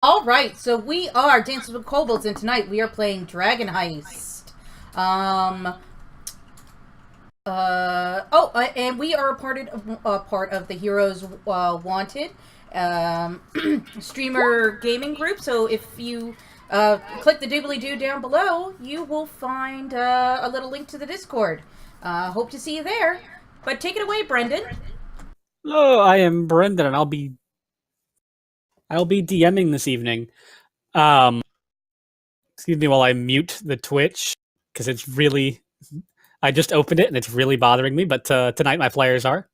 All right, so we are Dancing with Kobolds, and tonight we are playing Dragon Heist. Um. And we are a part of the Heroes Wanted streamer gaming group. So if you click the doobly doo down below, you will find a little link to the Discord. Hope to see you there. But take it away, Brendan. Hello, I am Brendan, and I'll be DMing this evening. Um, Excuse me while I mute the Twitch because it's really. I just opened it and it's really bothering me. But tonight my players are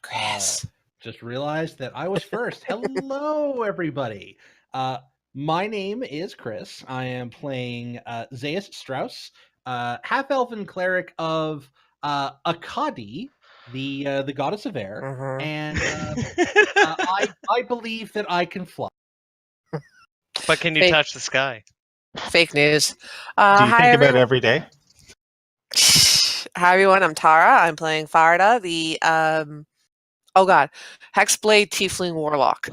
Chris. Just realized that I was first. Hello, everybody. My name is Chris. I am playing Zaius Strauss, half-elven cleric of Akkadi, the goddess of air, and I believe that I can fly. But can you Fake- touch the sky? Fake news. Do you Hi, think about it everyone. every day? Hi, everyone. I'm Tara. I'm playing Farda, the Hexblade Tiefling Warlock.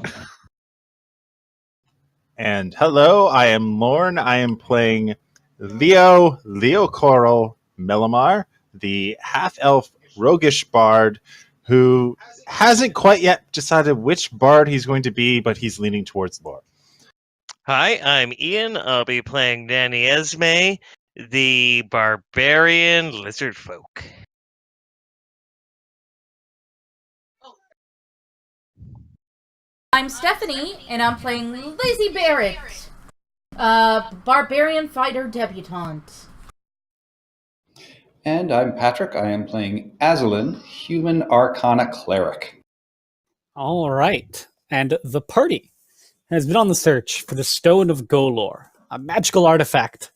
And hello, I am Lorne. I am playing Leo Coral Melamar, the half-elf roguish bard who hasn't quite yet decided which bard he's going to be, but he's leaning towards lore. Hi, I'm Ian. I'll be playing Danny Esme, the barbarian lizard folk. I'm Stephanie, and I'm playing Lizzie Barrett, barbarian fighter debutante. And I'm Patrick. I am playing Azalin, Human Arcana Cleric. all right, and the party has been on the search for the Stone of Golor, a magical artifact,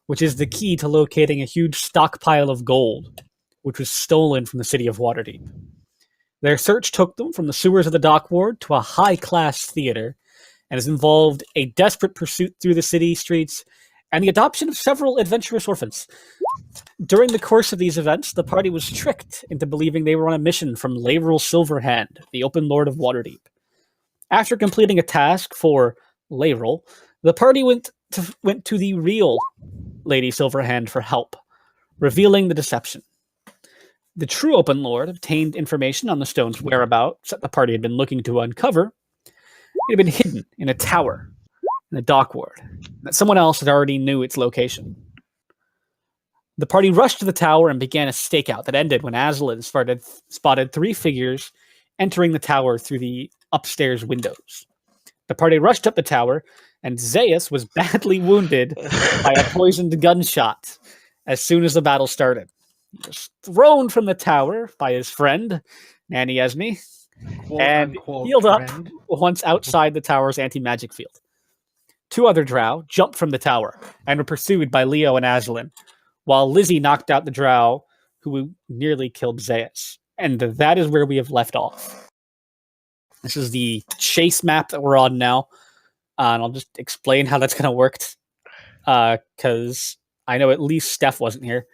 which is the key to locating a huge stockpile of gold, which was stolen from the city of Waterdeep. Their search took them from the sewers of the dock ward to a high-class theater, and has involved a desperate pursuit through the city streets and the adoption of several adventurous orphans. During the course of these events, the party was tricked into believing they were on a mission from Laeral Silverhand, the Open Lord of Waterdeep. After completing a task for Laeral, the party went to the real Lady Silverhand for help, revealing the deception. The true Open Lord obtained information on the stone's whereabouts that the party had been looking to uncover. It had been hidden in a tower in the dock ward that someone else had already knew its location. The party rushed to the tower and began a stakeout that ended when Azalin spotted three figures entering the tower through the upstairs windows. The party rushed up the tower, and Zaius was badly wounded by a poisoned gunshot as soon as the battle started. He was thrown from the tower by his friend, Nanny Esme, and healed up once outside the tower's anti-magic field. Two other drow jumped from the tower and were pursued by Leo and Azalin, while Lizzie knocked out the drow who nearly killed Zaius. And that is where we have left off. This is the chase map that we're on now, and I'll just explain how that's going to work, because I know at least Steph wasn't here.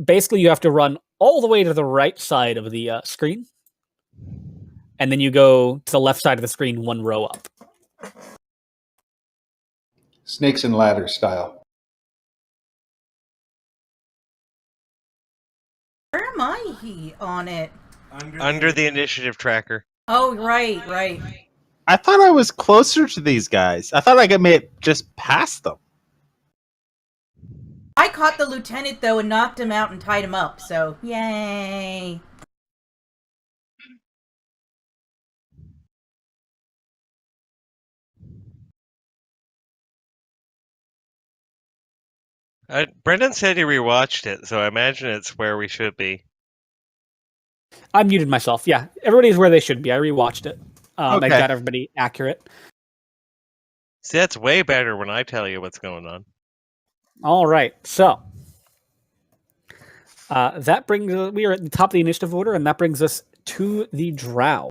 Basically, you have to run all the way to the right side of the screen, and then you go to the left side of the screen one row up. Snakes and ladders style. Where am I on it? Under the initiative tracker. Oh, right. I thought I was closer to these guys. I thought I could make just past them. I caught the lieutenant, though, and knocked him out and tied him up, so yay. Brendan said he rewatched it, so I imagine it's where we should be. I muted myself. Yeah, everybody's where they should be. I rewatched it. I Okay. got everybody accurate. See, that's way better when I tell you what's going on. All right, so that brings we are at the top of the initiative order, and that brings us to the drow.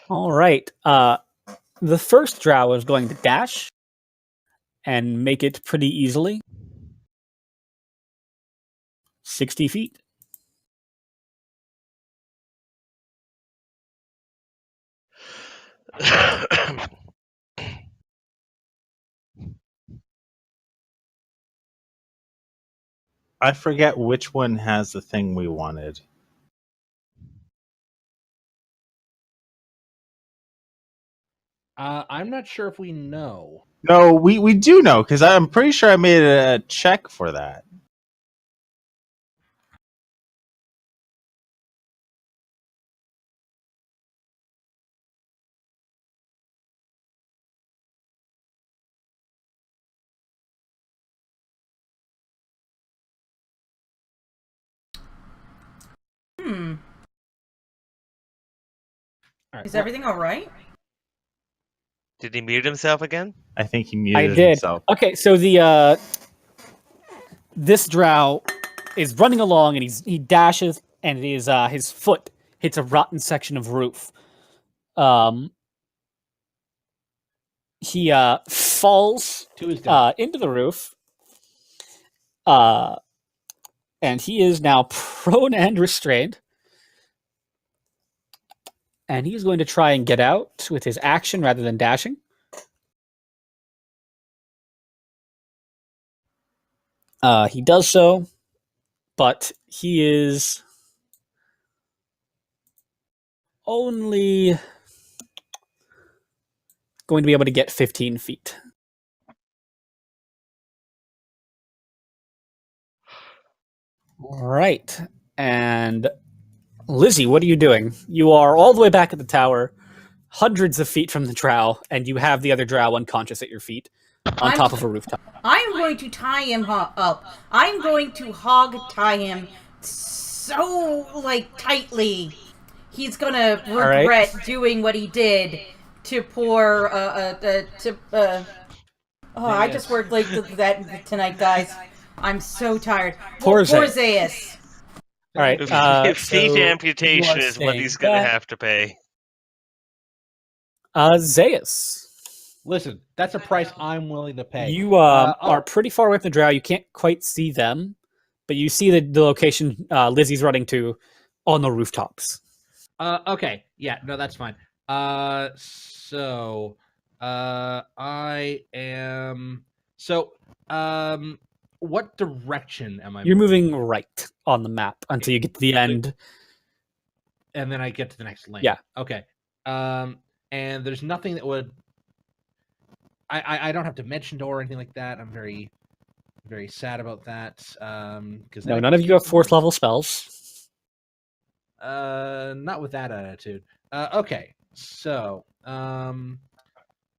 All right, the first drow is going to dash and make it pretty easily. 60 feet. I forget which one has the thing we wanted. I'm not sure if we know. No, we do know, because I'm pretty sure I made a check for that. Hmm. All right, Is well, everything all right? Did he mute himself again? I think he I muted did. himself. Okay, so the this drow is running along and he dashes and his foot hits a rotten section of roof. He falls to his death. into the roof. And he is now prone and restrained. And he's going to try and get out with his action rather than dashing. He does so, but he is only going to be able to get 15 feet. All right. And Lizzie, what are you doing? You are all the way back at the tower, hundreds of feet from the drow, and you have the other drow unconscious at your feet on top of a rooftop. I am going to tie him up. I'm going to hog tie him so, like, tightly. He's gonna regret doing what he did to poor, I just worked late that tonight, guys. I'm so tired. Poor Zaius. All right. Feet so amputation you are is what saying he's going to that- have to pay. Zaius. Listen, that's a price I'm willing to pay. You are pretty far away from the drow. You can't quite see them, but you see the location Lizzie's running to on the rooftops. Okay. Yeah, no, that's fine. I am what direction am I You're moving right on the map until you get to the end. and then I get to the next lane? Yeah. Okay. And there's nothing that would I don't have to mention door or anything like that. I'm very, very sad about that. Because No, none of you have 4th level spells. not with that attitude. Okay, so I'm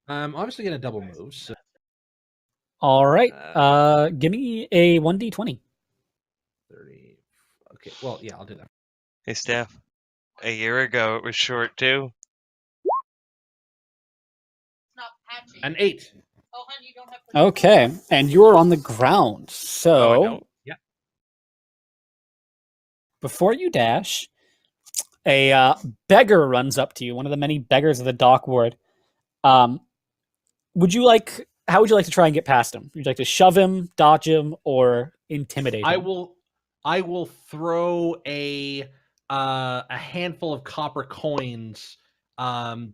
obviously gonna double move. So, All right. Give me a 1d20. 30. Okay, well, yeah, I'll do that. Hey, Steph. A year ago, it was short too. An 8. Okay, and you're on the ground. So Oh, I don't. Yeah. before you dash, a beggar runs up to you, one of the many beggars of the dock ward. Would you like? How would you like to try and get past him? Would you like to shove him, dodge him, or intimidate him? I will throw a handful of copper coins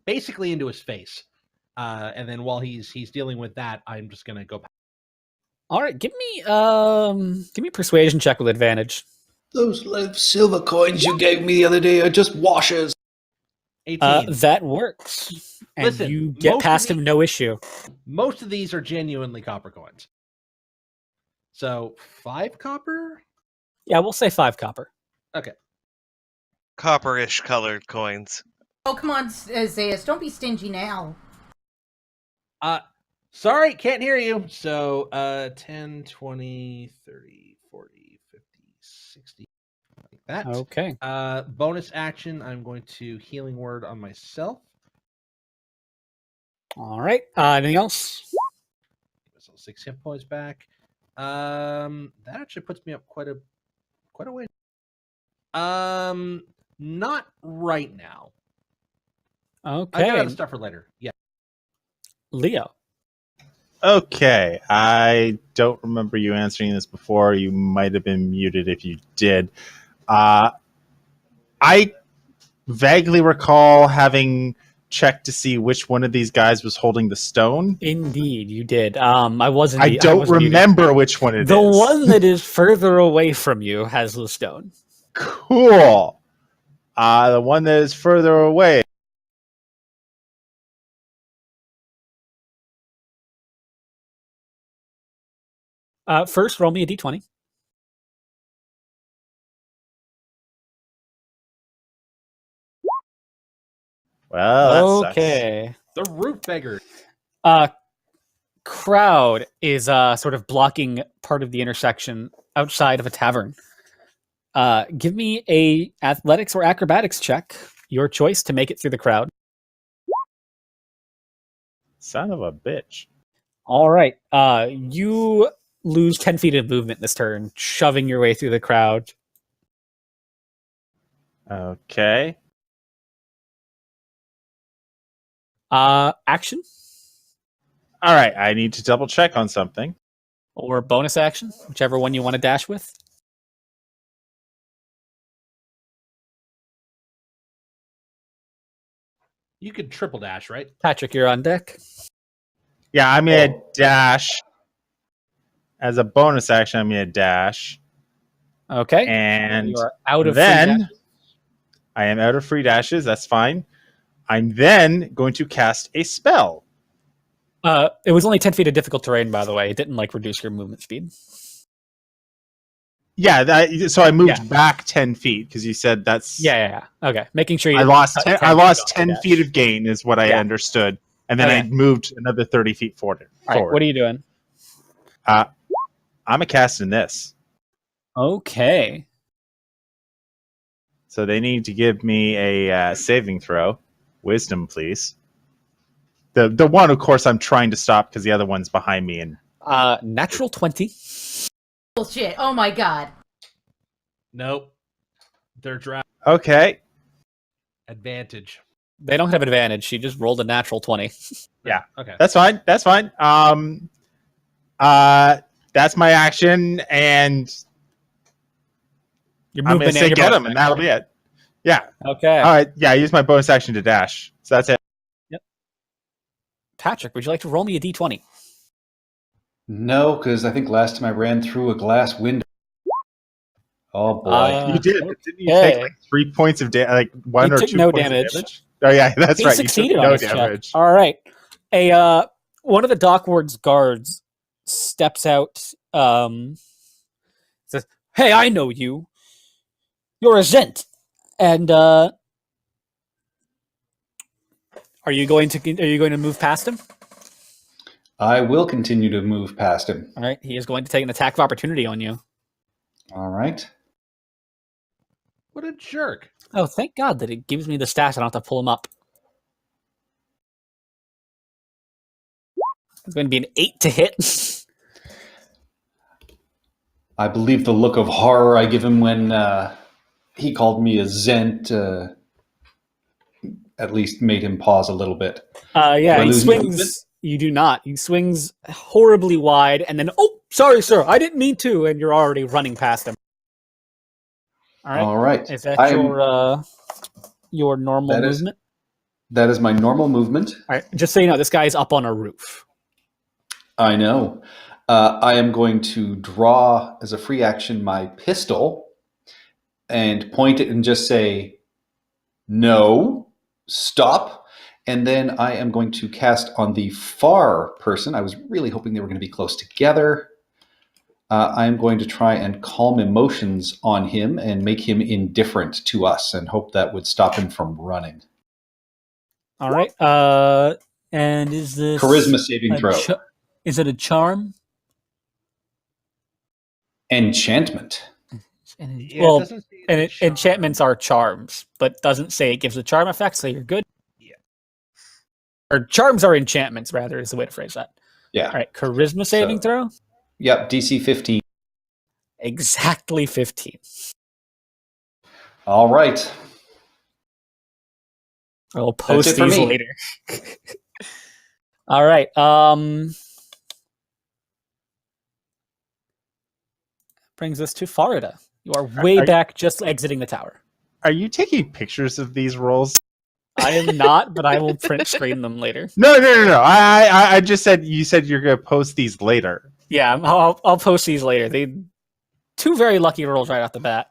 basically into his face. And then while he's dealing with that, I'm just gonna go. All right, give me a persuasion check with advantage. Those silver coins you gave me the other day are just washers. 18. That works, and Listen, you get most past of him, no issue. Most of these are genuinely copper coins. So 5 copper. Yeah, we'll say 5 copper. Okay. Copperish colored coins. Oh, come on, Zaius. Don't be stingy now. Sorry, can't hear you. So 10, 20, 30, 40, 50, 60. Like that. Okay. Bonus action, I'm going to healing word on myself. All right. Anything else? So 6 hit points back. That actually puts me up quite a way. Not right now. Okay. I got other stuff for later. Yeah. Leo. Okay, I don't remember you answering this before. You might have been muted if you did. I vaguely recall having check to see which one of these guys was holding the stone? Indeed, you did. I wasn't. I don't remember which one it is. The one that is further away from you has the stone. Cool. The one that is further away. First, roll me a d20. Well, that Okay. The roof beggar. Crowd is sort of blocking part of the intersection outside of a tavern. Give me a athletics or acrobatics check, your choice, to make it through the crowd. Son of a bitch. All right. You lose 10 feet of movement this turn, shoving your way through the crowd. Okay. Action All right. I need to double check on something. or bonus action, whichever one you want to dash with. You could triple dash, right? Patrick, you're on deck. Yeah, I'm going to dash. As a bonus action, I'm going to dash. Okay. And you are out of free then dashes. I am out of free dashes. That's fine. I'm then going to cast a spell. It was only 10 feet of difficult terrain, by the way. It didn't reduce your movement speed. Yeah, so I moved back 10 feet because you said that's. Yeah. Okay, making sure you. I lost 10 feet feet of gain is what I understood, and then I moved another 30 feet forward. All right, what are you doing? I'm casting this. Okay. So they need to give me a saving throw. Wisdom, please. The one, of course, I'm trying to stop because the other one's behind me. And natural 20. Bullshit. Oh my god. Nope. They're draft okay. advantage. They don't have advantage. She just rolled a natural 20. Yeah. Okay. That's fine. That's fine. That's my action, and Your I'm movement going to say get bonus him, and that'll be it. Yeah. Okay. All right. Yeah, I use my bonus action to dash. So that's it. Yep. Patrick, would you like to roll me a d20? No, because I think last time I ran through a glass window. Oh boy. You did. Didn't you take like 3 points of damage? Like one You or took 2 no points damage. of damage? Oh, yeah, that's He right. succeeded you took on no his damage. check. All right. One of the Dockward's guards steps out, says, "Hey, I know you. You're a Zent." And are you going to move past him? I will continue to move past him. All right. He is going to take an attack of opportunity on you. All right. What a jerk. Oh, thank God that it gives me the stats. I don't have to pull him up. It's going to be an 8 to hit. I believe the look of horror I give him when he called me a Zent at least made him pause a little bit. Yeah, he swings. You do not. He swings horribly wide, and then, oh, sorry, sir, I didn't mean to, and you're already running past him. All right. Is that your normal movement? That is my normal movement. All right. Just so you know, this guy's up on a roof. I know. I am going to draw as a free action my pistol and point it and just say, "No, stop." And then I am going to cast on the far person. I was really hoping they were going to be close together. I'm going to try and calm emotions on him and make him indifferent to us and hope that would stop him from running. All right. And is this Charisma saving throw. Is it a charm? Enchantment. Well, enchantments are charms, but doesn't say it gives a charm effect, so you're good. Yeah. Or charms are enchantments, rather, is the way to phrase that. Yeah. All right. Charisma saving throw? Yep, DC 15. Exactly 15. All right. I'll post That's it for these me. later. All right. Brings us to Farida. You are way back, just exiting the tower. Are you taking pictures of these rolls? I am not, but I will print screen them later. No. I just said you said you're gonna post these later. Yeah, I'll post these later. They 2 very lucky rolls right off the bat.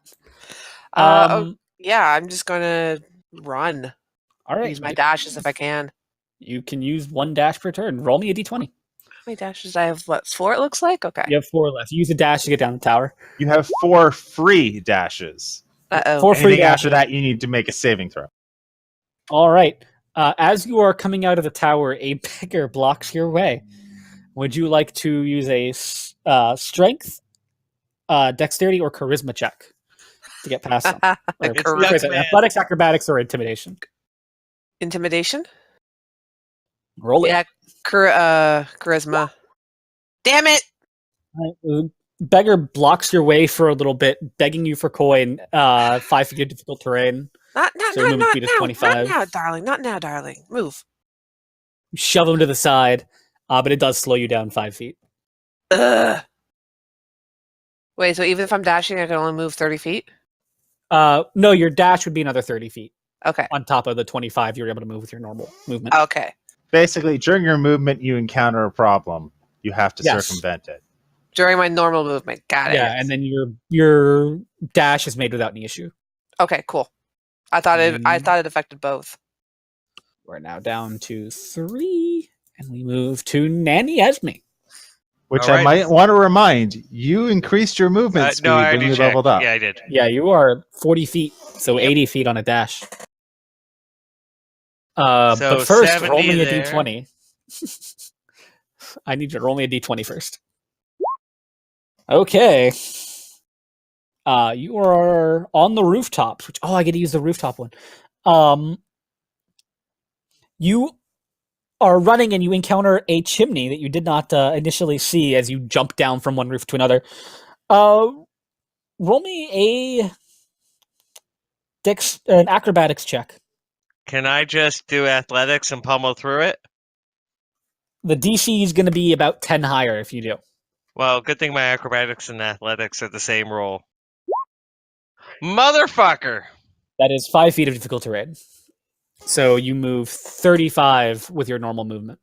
Yeah, I'm just gonna run. All right. Use my dashes if I can. You can use 1 dash per turn. Roll me a d20. How many dashes do I have? What, 4 it looks like? Okay. You have 4 left. Use a dash to get down the tower. You have 4 free dashes. Uh-oh. 4 free Anything after dashes. that, you need to make a saving throw. All right. As you are coming out of the tower, a beggar blocks your way. Would you like to use a strength, dexterity, or charisma check to get past them? Or, It's what is it? Duckman. Athletics, acrobatics, or intimidation? Intimidation? Roll it. Yeah, charisma. Damn it! The beggar blocks your way for a little bit, begging you for coin. 5 feet of difficult terrain. Not So your movement speed is now, 25. not now, darling. Not now, darling. Move. You shove him to the side, but it does slow you down 5 feet. Ugh. Wait, so even if I'm dashing, I can only move 30 feet? No, your dash would be another 30 feet Okay. on top of the 25 you're able to move with your normal movement. Okay. Basically, during your movement, you encounter a problem. You have to Yes. circumvent it. During my normal movement. Got it. Yeah, and then your dash is made without any issue. Okay, cool. I thought it affected both. We're now down to 3, and we move to Nanny Esme. Which All I right. might want to remind, you increased your movement speed No, I when already you checked. leveled up. Yeah, I did. Yeah, you are 40 feet, so 80 feet on a dash. So But first, 70 roll me a there. d20. I need you to roll me a d20 first. Okay. You are on the rooftops, which I get to use the rooftop one. You are running and you encounter a chimney that you did not initially see as you jump down from one roof to another. Roll me an acrobatics check. Can I just do athletics and pummel through it? The DC is going to be about 10 higher if you do. Well, good thing my acrobatics and athletics are the same roll. Motherfucker! That is 5 feet of difficult terrain. So you move 35 with your normal movement.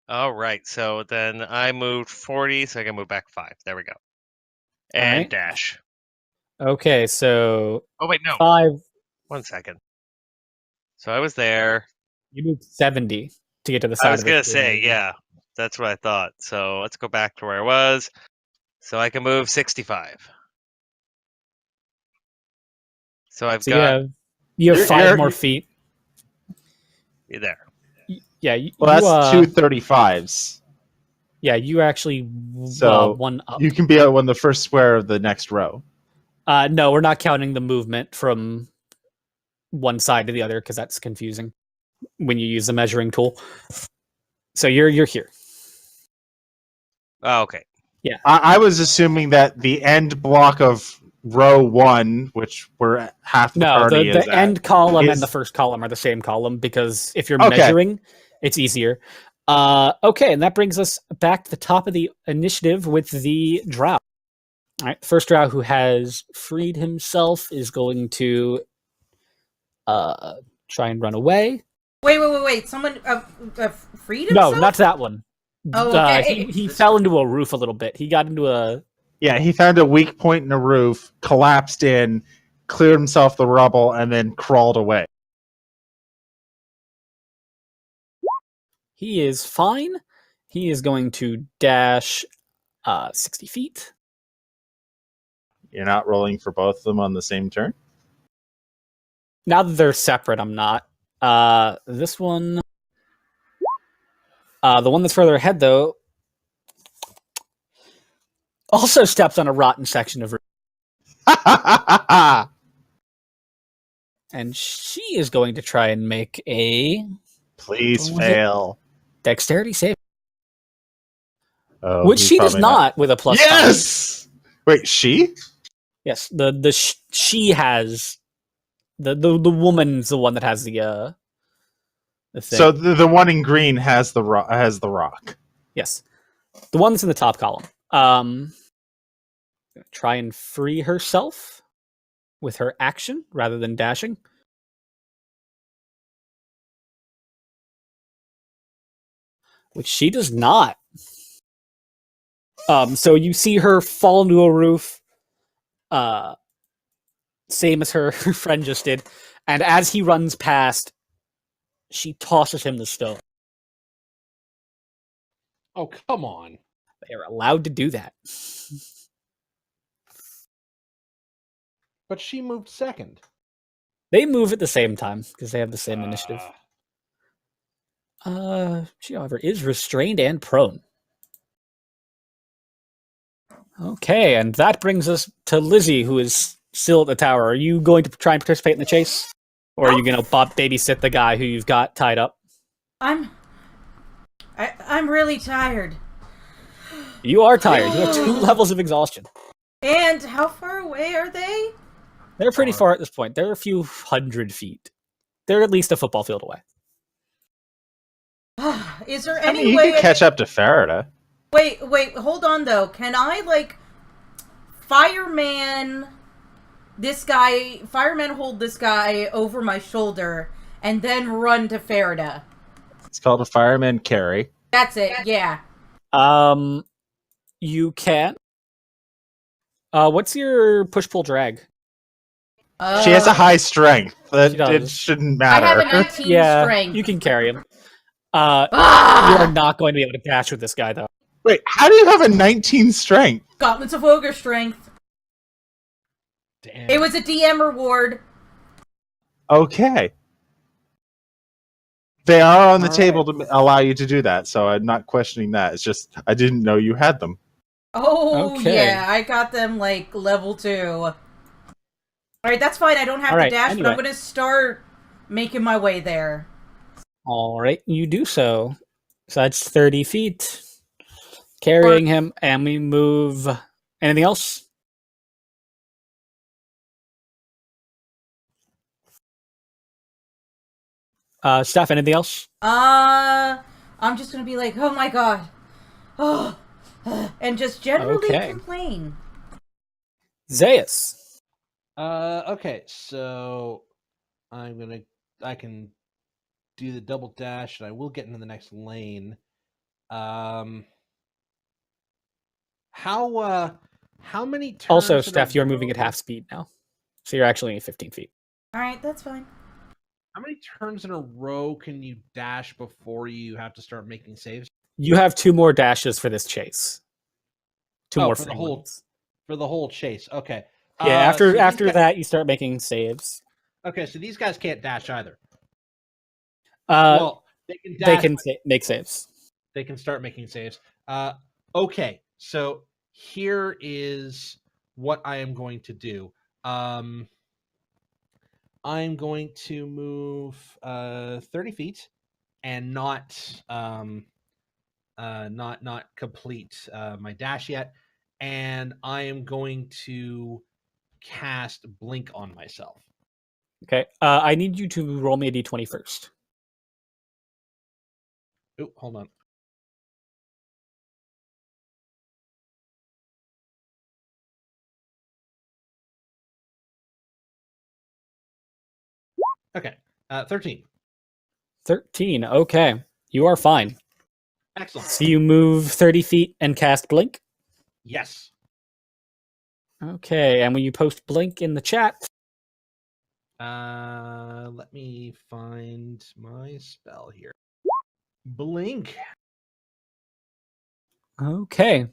All right, so then I moved 40, so I can move back 5. There we go. And Alright. dash. Okay, so Oh, wait, no. 5, 1 second. So I was there. you moved 70 to get to the side I was of the going to screen. say, yeah, that's what I thought. So let's go back to where I was. So I can move 65. So I've So got you have You're- 5 you're- more feet. you there. Yeah, Well, that's 2 35s. Yeah, you actually So, one up. You can be on the first square of the next row. No, we're not counting the movement from one side to the other because that's confusing when you use the measuring tool. So you're here. Oh, okay. I was assuming that the end block of row 1, which we're half the No, party the is at, end column is- and the first column are the same column because if you're Okay. measuring, it's easier. Okay, and that brings us back to the top of the initiative with the drow. All right, first drow who has freed himself is going to try and run away. Wait. Someone freed No, himself? not that one. Oh, okay. He fell into a roof a little bit. He got into a... Yeah, he found a weak point in a roof, collapsed in, cleared himself the rubble, and then crawled away. He is fine. He is going to dash 60 feet. You're not rolling for both of them on the same turn? Now that they're separate, I'm not. This one... the one that's further ahead, though, also steps on a rotten section of roof. And she is going to try and make a Please What was it? fail. dexterity save. Oh, Which he's she does probably not with a plus 5. Yes! Wait, she? Yes, she has the woman's the one that has the thing. So the one in green has the rock. Yes, the one that's in the top column. Try and free herself with her action rather than dashing. which she does not. So you see her fall into a roof, same as her friend just did, and as he runs past, she tosses him the stone. Oh, come on. They are allowed to do that. But she moved second. They move at the same time because they have the same initiative. She, however, is restrained and prone. Okay, and that brings us to Lizzie, who is still at the tower. Are you going to try and participate in the chase? Or are you going to babysit the guy who you've got tied up? I'm really tired. You are tired. You have 2 levels of exhaustion. And how far away are they? They're pretty far at this point. They're a few hundred feet. They're at least a football field away. Is there I any mean, you way can catch up to Farida. Wait, hold on though. Can I fireman hold this guy over my shoulder and then run to Farida? It's called a fireman carry. That's it, yeah. You can. What's your push-pull drag? She has a high strength. She It does. shouldn't I matter. have a 19 strength. You can carry him. You are not going to be able to dash with this guy, though. Wait, how do you have a 19 strength? Gauntlets of Ogre Strength. Damn. It was a DM reward. Okay. They are on the All table to allow you to do that, so I'm not questioning that. It's just I didn't know you had them. Oh, Okay. yeah, I got them, level 2. Alright, that's fine, I don't have to Alright, dash, but I'm anyway. gonna start making my way there. All right, you do so. So that's 30 feet. Carrying him, and we move. Anything else? Steph, anything else? I'm just gonna be like, oh my god. Oh, and just generally Okay. complain. Zaius. Okay, so I can do the double dash, and I will get into the next lane. How many turns? Also, in a Steph, you're moving at row- half speed now. So you're actually 15 feet. Alright, that's fine. How many turns in a row can you dash before you have to start making saves? You have 2 more dashes for this chase. 2 more for the free whole ones. for the whole chase. Okay. Yeah, so these after guys- that, you start making saves. Okay, so these guys can't dash either. They they can dash. can make saves. They can start making saves. Okay, so here is what I am going to do. I'm going to move 30 feet and not complete my dash yet, and I am going to cast Blink on myself. Okay, I need you to roll me a d20 first. Oh, hold on. Okay, 13. 13. Okay, you are fine. Excellent. So you move 30 feet and cast Blink. Yes. Okay, and when you post Blink in the chat, Let me find my spell here. Blink. okay.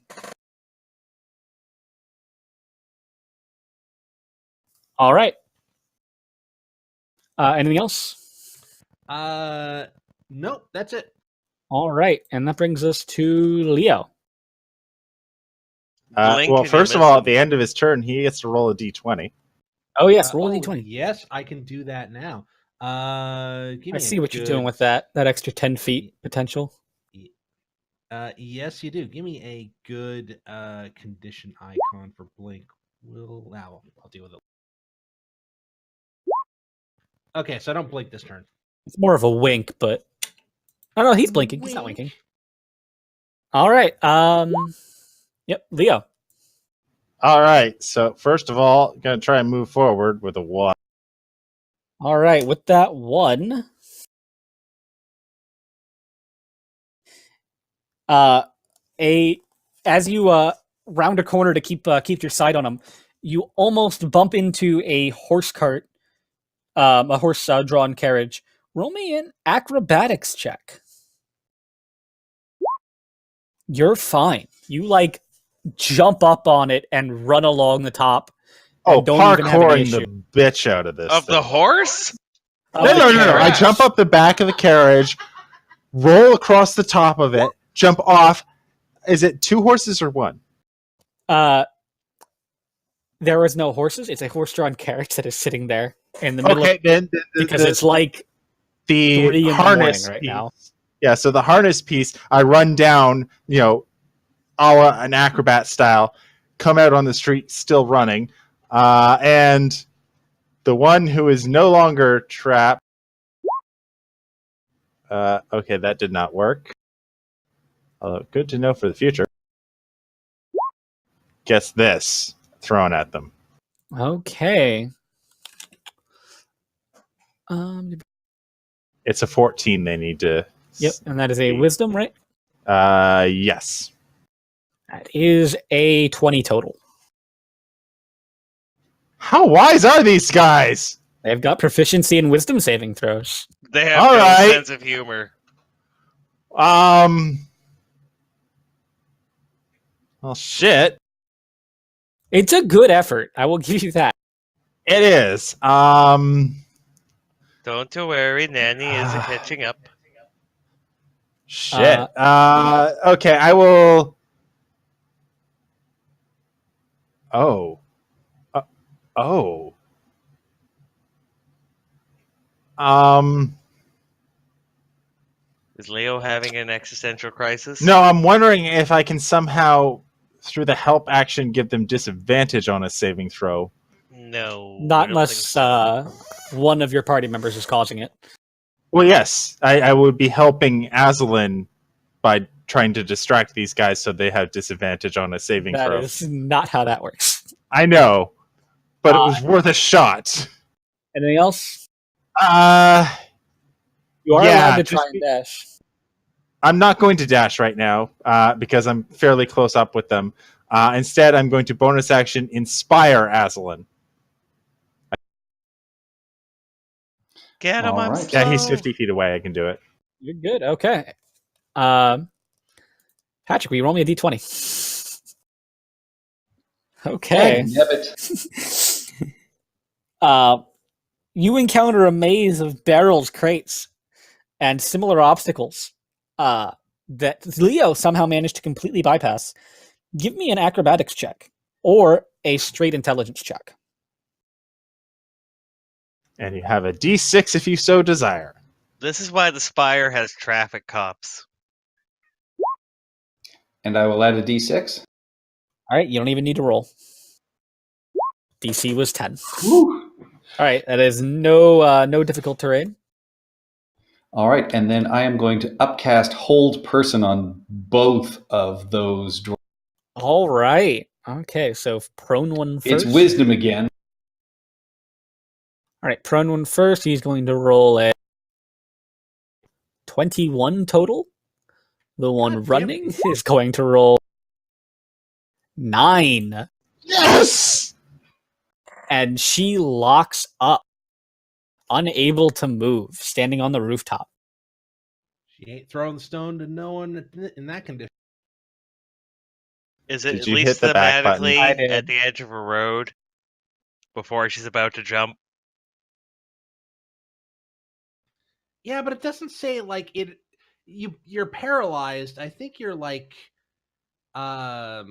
All right. Anything else? Nope, that's it. All right, and that brings us to Leo. Blink Well, and first you of all, miss at the end of his turn, he gets to roll a d20. Oh yes, roll a d20. Yes, I can do that now. Give me I see what you're doing with that extra 10 feet potential. Yes, you do. Give me a good condition icon for Blink. I'll deal with it. Okay, so I don't blink this turn. It's more of a wink, but oh no, he's blinking. He's not Wink. winking. All right. Yep, Leo. All right. So first of all, gonna try and move forward with a 1. All right, with that 1, As you round a corner to keep your sight on him, you almost bump into a horse cart, a horse drawn carriage. Roll me an acrobatics check. You're fine. You jump up on it and run along the top. Oh, don't even have any parkouring issue. the bitch out of this Of thing. the horse? Of No, the no, no, no. I carriage. jump up the back of the carriage, roll across the top of it, jump off. Is it 2 horses or 1? There is no horses. It's a horse-drawn carriage that is sitting there in the middle Okay, of then because it's like the 3 in the harness morning right piece. now. Yeah, so the harness piece, I run down, a la an acrobat style, come out on the street still running, and the one who is no longer trapped. Okay, that did not work. Although, good to know for the future. Gets this thrown at them. Okay. It's a 14 they need to... Yep, and that is a wisdom, right? Yes. That is a 20 total. How wise are these guys? They've got proficiency in wisdom saving throws. They have All no right. sense of humor. Well, shit. It's a good effort. I will give you that. It is. Don't you worry, Nanny is catching up. Shit. Okay, I will... Oh. Oh. Is Leo having an existential crisis? No, I'm wondering if I can somehow, through the help action, give them disadvantage on a saving throw. No. Not I don't think unless so. one of your party members is causing it. Well, yes, I would be helping Azalin by trying to distract these guys so they have disadvantage on a saving That throw. is not how that works. I know, but it was worth a shot. Anything else? You You are allowed to try and dash. I'm not going to dash right now because I'm fairly close up with them. Instead, I'm going to bonus action inspire Azalin. Get him, All I'm right. Yeah, he's slow. 50 feet away. I can do it. You're good. Okay. Patrick, will you roll me a d20? Okay. Dagnabbit. You encounter a maze of barrels, crates, and similar obstacles that Leo somehow managed to completely bypass. Give me an acrobatics check or a straight intelligence check. And you have a D6 if you so desire. This is why the Spire has traffic cops. And I will add a d6. All right, you don't even need to roll. DC was 10. Woo. All right, that is no difficult terrain. All right, and then I am going to upcast Hold Person on both of those dwarves. All right. Okay, so prone one first. It's Wisdom again. All right, prone one first. He's going to roll a 21 total. The one running is going to roll 9. Yes! And she locks up, unable to move, standing on the rooftop. She ain't throwing the stone to no one in that condition. Is it Did at you least hit the back button? thematically I did. at the edge of a road before she's about to jump? Yeah, but it doesn't say like it. You're paralyzed. I think you're like you're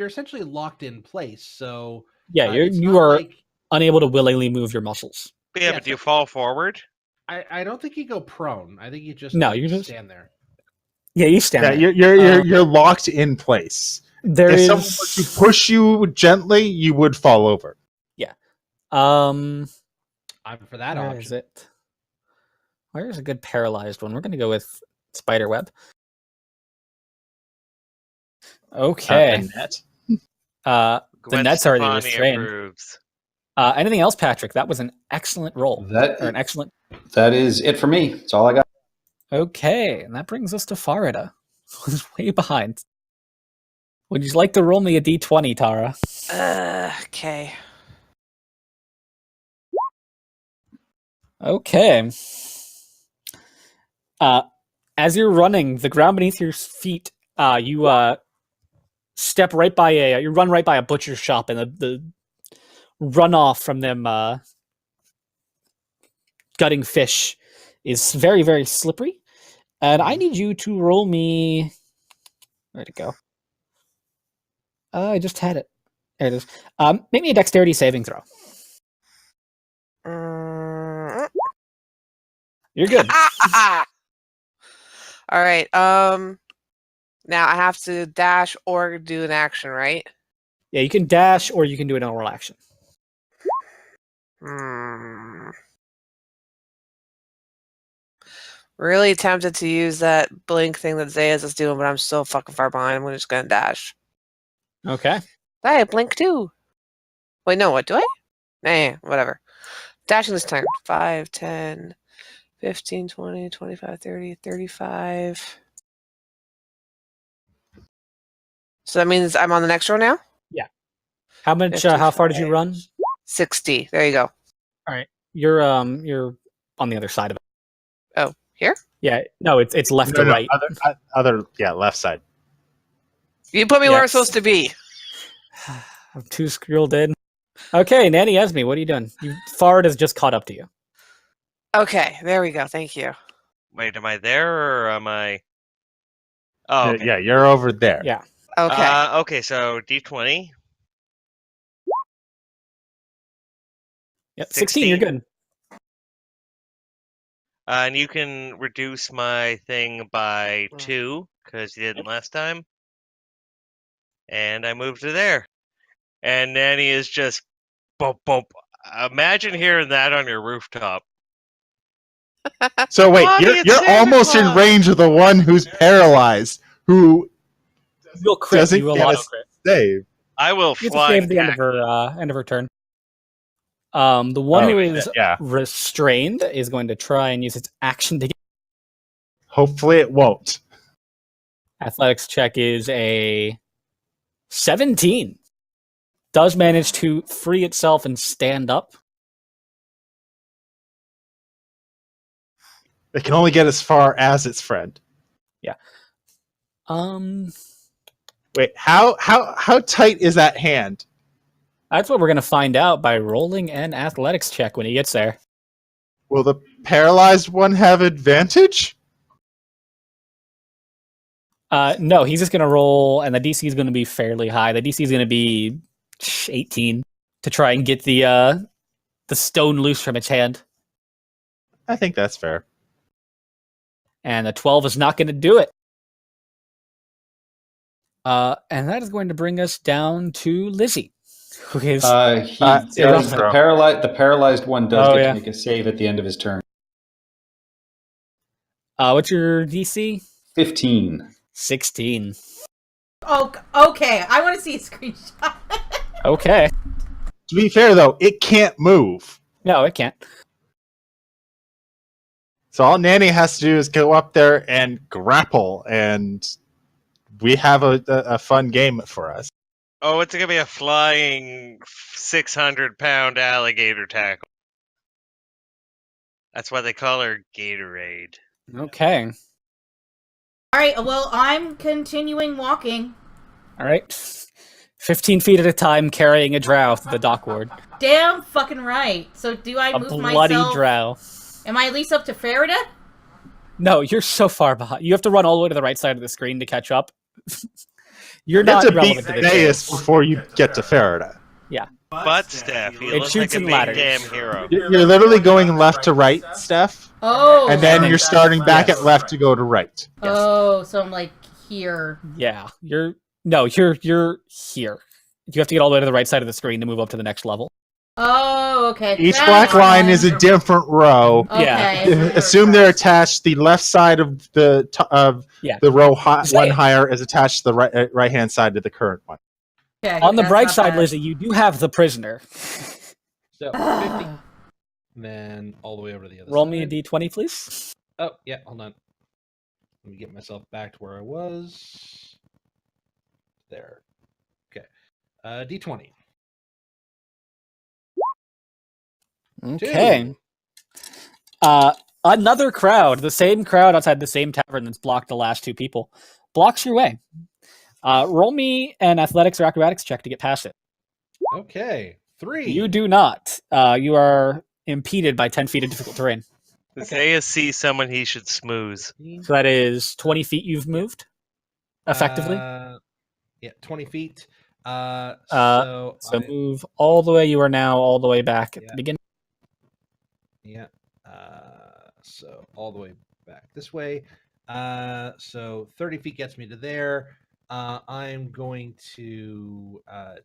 essentially locked in place. So Yeah, it's you not are like unable to willingly move your muscles. Yeah, Yeah, but do you fall forward? I don't think you go prone. I think you just No, you just- stand there. Yeah, you stand Yeah, there. you're locked in place. There If is someone were to push you gently, you would fall over. I'm for that where option. is it? Where's a good paralyzed one? We're going to go with Spiderweb. Okay. A net. The Gwen net's already Stefani restrained. approves. Anything else, Patrick? That was an excellent roll. Or an excellent. That is it for me. That's all I got. Okay, and that brings us to Farida. was way behind. Would you like to roll me a d20, Tara? Okay. Okay. As you're running, the ground beneath your feet, you step right by you run right by a butcher's shop, and the runoff from them gutting fish is very, very slippery. And I need you to roll me. Where'd it go? I just had it. There it is. Make me a dexterity saving throw. You're good. All right. Now I have to dash or do an action, right? Yeah, you can dash or you can do an normal action. Really tempted to use that blink thing that Zayas is doing, but I'm so fucking far behind. I'm just gonna dash. Okay. Hey, blink too. Wait, no, what do I? Nah, whatever. Dashing this turn. 5, 10, 15, 20, 25, 30, 35. So that means I'm on the next row now? Yeah. How much? How far did you run? 60. There you go. All right. You're on the other side of it. Oh, here? Yeah. No, it's left to right. Left side. You put me where I'm Yes. supposed to be. I'm too scrolled in. Okay, Nanny Esme, what are you doing? Fard has just caught up to you. Okay, there we go. Thank you. Wait, am I there or am I? Oh, okay. Yeah, you're over there. Yeah. Okay. Okay, so D20. Yep. 16, you're good. And you can reduce my thing by 2 because you didn't last time. And I moved to there. And Nanny is just bump bump. Imagine hearing that on your rooftop. So wait, Mommy, it's you're Santa almost in Claus! range of the one who's paralyzed, who You'll crit. doesn't You will get a auto crit. save. I will You have to fly. save the end of her turn. The one who is yeah. restrained is going to try and use its action to get. Hopefully it won't. Athletics check is a 17. Does manage to free itself and stand up. It can only get as far as its friend. Yeah. Wait, how tight is that hand? That's what we're going to find out by rolling an athletics check when he gets there. Will the paralyzed one have advantage? No, he's just going to roll, and the DC is going to be fairly high. The DC is going to be 18 to try and get the stone loose from its hand. I think that's fair. And the 12 is not going to do it. And that is going to bring us down to Lizzie. Who is the paralyzed one does get to make a save at the end of his turn. What's your DC? 15. 16. Oh, okay. I want to see a screenshot. Okay. To be fair, though, it can't move. No, it can't. So all Nanny has to do is go up there and grapple, and we have a fun game for us. Oh, it's gonna be a flying 600-pound alligator tackle. That's why they call her Gatorade. Okay. All right. Well, I'm continuing walking. All right. 15 feet at a time, carrying a drow to the dock ward. Damn fucking right. So do I move myself? A bloody drow. Am I at least up to Farida? No, you're so far behind. You have to run all the way to the right side of the screen to catch up. You're You have not to relevant beat to this. Deus before you get to Farida. Yeah. Butt Steph, you It look shoots like a in big ladders. damn hero. You're literally going left to right, Steph, Oh. and then you're starting back Yes. at left to go to right. Oh, so I'm like here. Yeah. You're here. You have to get all the way to the right side of the screen to move up to the next level. Oh, okay. Each That's black line fine. is a different row. Yeah. Okay. Assume they're attached. The left side of the row one higher is attached to the right hand side of the current one. Okay, On the that's bright not side, bad. Lizzie, you do have the prisoner. So 50. Then all the way over to the other Roll side. me a d20, please. Oh, yeah, hold on. Let me get myself back to where I was. There. Okay. D20. Okay. 2. Another crowd, the same crowd outside the same tavern that's blocked the last two people, blocks your way. Roll me an athletics or acrobatics check to get past it. Okay. 3. You do not. You are impeded by 10 feet of difficult terrain. Zayas sees someone he should smooze. So that is 20 feet you've moved, effectively. Yeah, 20 feet. So move all the way. You are now all the way back at the beginning. Yeah. So all the way back this way. So 30 feet gets me to there. I'm going to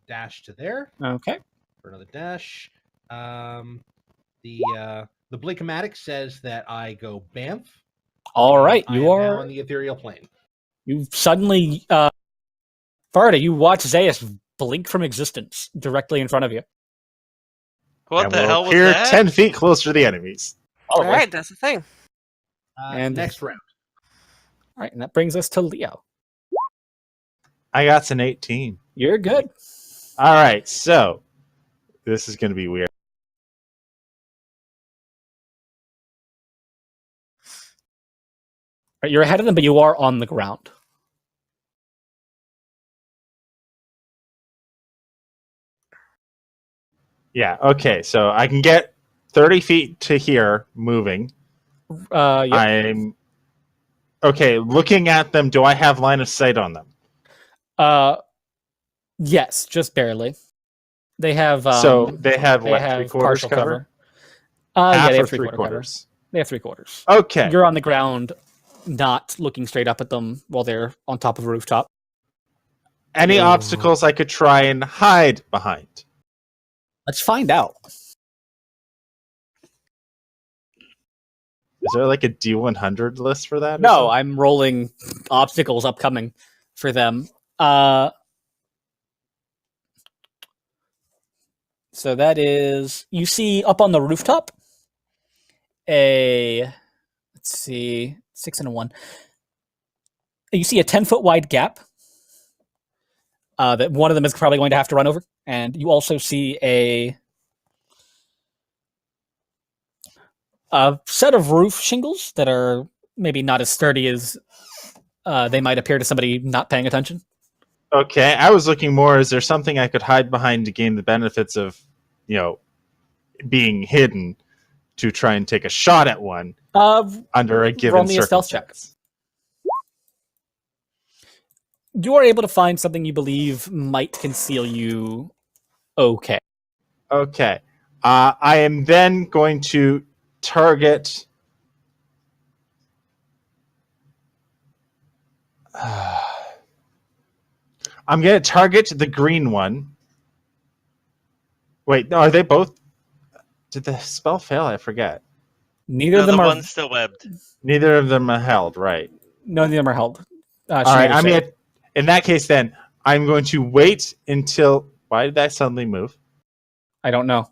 dash to there Okay. for another dash. The Blinkomatic says that I go Banff. All right. I You am are now on the ethereal plane. You suddenly, Farda, you watch Zayas blink from existence directly in front of you. What and the we'll hell was appear that? 10 feet closer to the enemies. All right, that's the thing. And- Next round. All right, and that brings us to Leo. I got an 18. You're good. All right, so this is going to be weird. Right, you're ahead of them, but you are on the ground. Yeah, okay, so I can get 30 feet to here moving. Yep. I'm okay. Looking at them, do I have line of sight on them? Yes, just barely. They have So they have they what, have 3/4 partial cover? Yeah, Half they or have 3/4 cover. 3/4? They have 3/4. Okay. You're on the ground, not looking straight up at them while they're on top of a rooftop. Any obstacles I could try and hide behind? Let's find out. Is there like a D100 list for that? or No, something? I'm rolling obstacles upcoming for them. So that is, you see up on the rooftop let's see, 6 and a 1. You see a 10-foot wide gap that one of them is probably going to have to run over. And you also see a set of roof shingles that are maybe not as sturdy as they might appear to somebody not paying attention. Okay, I was looking more. Is there something I could hide behind to gain the benefits of, being hidden to try and take a shot at one under a given roll me a stealth check. You are able to find something you believe might conceal you. Okay. Okay. I am then going to target. I'm going to target the green one. Wait, no, are they both? Did the spell fail? I forget. Neither of them the are. one's still webbed. Neither of them are held, right? None of them are held. All right. I mean, in that case, then I'm going to wait until. Why did that suddenly move? I don't know.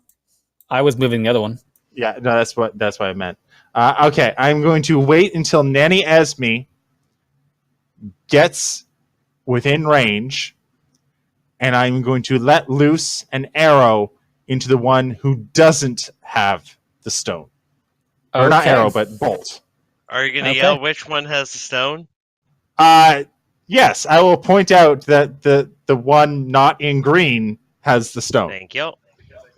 I was moving the other one. Yeah, no, that's what I meant. Okay, I'm going to wait until Nanny Esme gets within range, and I'm going to let loose an arrow into the one who doesn't have the stone. Or not arrow, but bolt. Are you going to Okay. yell which one has the stone? Yes, I will point out that the one not in green has the stone, Thank you.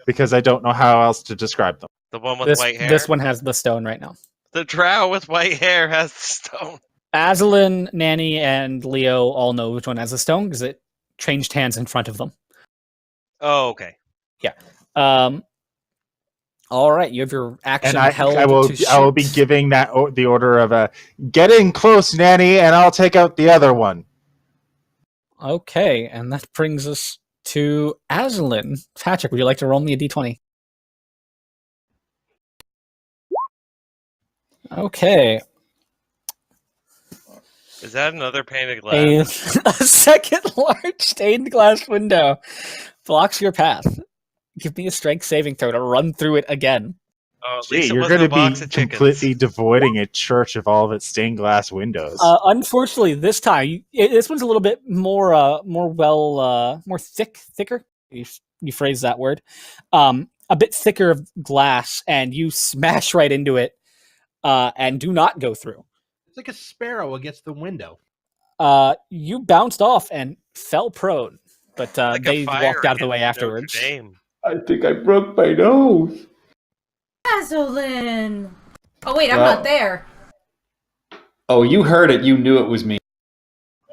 because I don't know how else to describe them. The one with white hair? This one has the stone right now. The drow with white hair has the stone. Azalin, Nanny, and Leo all know which one has the stone because it changed hands in front of them. Oh, okay. All right, you have your action And held. I will be shoot. giving that the order of get in close, Nanny, and I'll take out the other one. Okay, and that brings us to Azalin. Patrick, would you like to roll me a d20? Okay. Is that another pane of glass? A second large stained glass window blocks your path. Give me a strength saving throw to run through it again. Oh, at Gee, least it you're wasn't going a to be box of chickens. completely devoiding a church of all of its stained glass windows. Unfortunately, this time this one's a little bit more more thicker. You phrase that word. A bit thicker of glass, and you smash right into it, and do not go through. It's like a sparrow against the window. You bounced off and fell prone, but Like a they fire walked out of the way against Notre afterwards. Dame. I think I broke my nose. Azolin! Oh wait, I'm Well- not there. Oh, you heard it. You knew it was me.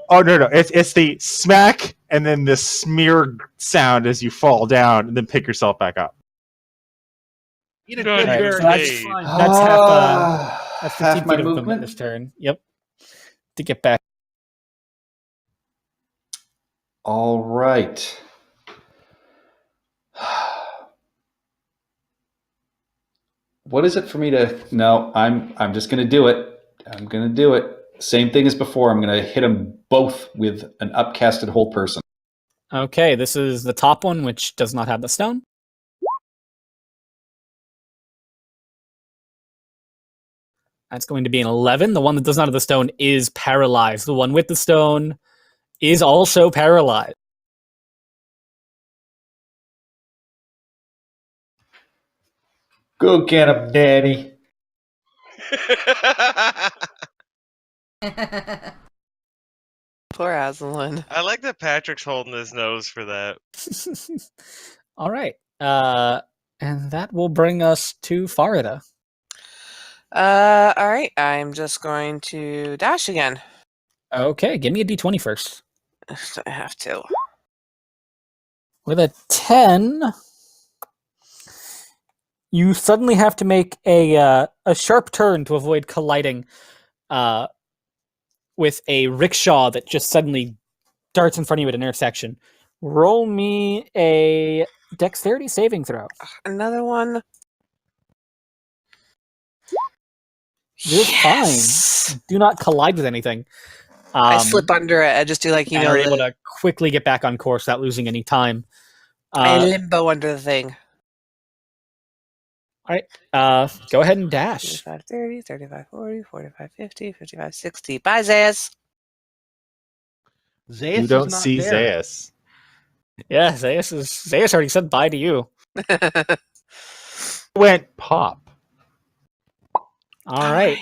Oh no, it's the smack and then the smear sound as you fall down and then pick yourself back up. Eat a Good good Alright, berry. so that's Hey. fine. That's half 15 half my feet of movement movement. this turn. Yep. To get back. All right. What is it for me to? No, I'm just gonna do it. I'm gonna do it. Same thing as before. I'm gonna hit them both with an upcasted whole person. Okay, this is the top one, which does not have the stone. That's going to be an 11. The one that does not have the stone is paralyzed. The one with the stone is also paralyzed. Go get him, Daddy. Poor Aslan. I like that Patrick's holding his nose for that. All right. And that will bring us to Farida. All right. I'm just going to dash again. Okay, give me a d20 first. I have to. With a 10, you suddenly have to make a sharp turn to avoid colliding with a rickshaw that just suddenly darts in front of you at an intersection. Roll me a dexterity saving throw. Another one. You're Yes! fine. Do not collide with anything. I slip under it. I just do like, you and know, are able to quickly get back on course without losing any time. I limbo under the thing. Go ahead and dash. 35, 30, 35, 40, 45, 50, 55, 60. Bye, Zayas. Zayas You don't is not see there. Zayas. Yeah, Zayas already said bye to you. Went pop. All right,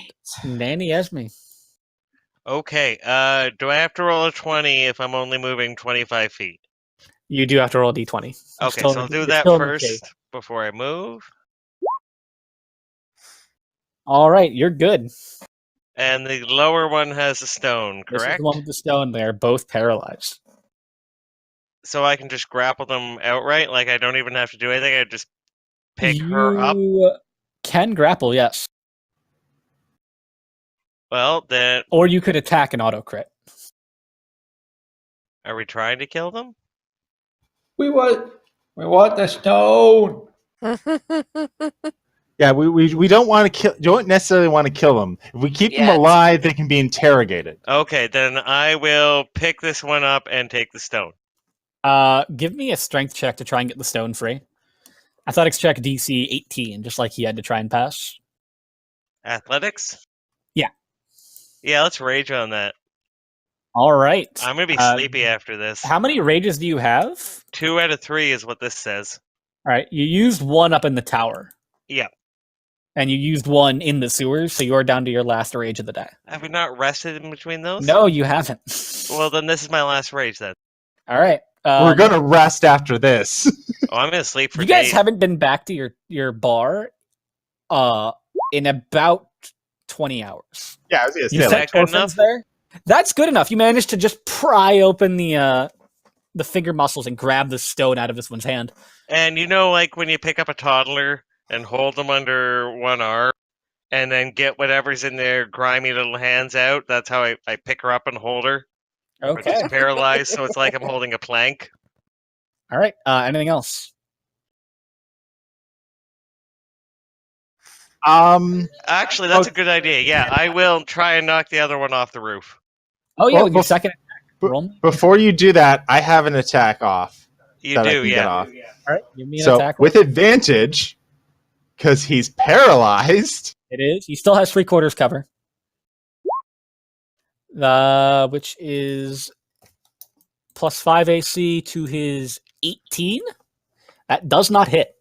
Nanny Esme. Okay, do I have to roll a 20 if I'm only moving 25 feet? You do have to roll a d20. You're Okay, still so in I'll the- do you're that still in the cave. first before I move. All right, you're good. And the lower one has a stone, This is correct? the one with the stone. They're both paralyzed. So I can just grapple them outright? Like I don't even have to do anything, I just pick her up? You can grapple, yes. Well, then, Or you could attack an auto crit. are we trying to kill them? We want the stone. Yeah, we don't want to kill. Don't necessarily want to kill them. If we keep them Yet. alive, they can be interrogated. Okay, then I will pick this one up and take the stone. Give me a strength check to try and get the stone free. Athletics check DC 18, just like he had to try and pass. Athletics? Yeah. Yeah, let's rage on that. All right. I'm gonna be sleepy after this. How many rages do you have? 2 out of 3 is what this says. All right, you used one up in the tower. Yeah. And you used one in the sewers, so you're down to your last rage of the day. Have we not rested in between those? No, you haven't. Well, then this is my last rage then. All right. We're gonna rest after this. Oh, I'm gonna sleep for You guys days. haven't been back to your bar in about 20 hours. Yeah, I was gonna You say, Is said that good orphans enough? there? That's good enough. You managed to just pry open the finger muscles and grab the stone out of this one's hand. And you know, like when you pick up a toddler and hold them under one arm and then get whatever's in their grimy little hands out, that's how I pick her up and hold her. But Okay. she's paralyzed, so it's like I'm holding a plank. All right. Anything else? Actually, that's a good idea. Yeah, I will try and knock the other one off the roof. Oh yeah, Well, with your bef- second attack. b- Roll me. Before you do that, I have an attack off. You that I do, can yeah. get off. All right, give me an So attack. with advantage, because he's paralyzed. It is. He still has 3/4 cover. Which is +5 AC to his 18. That does not hit.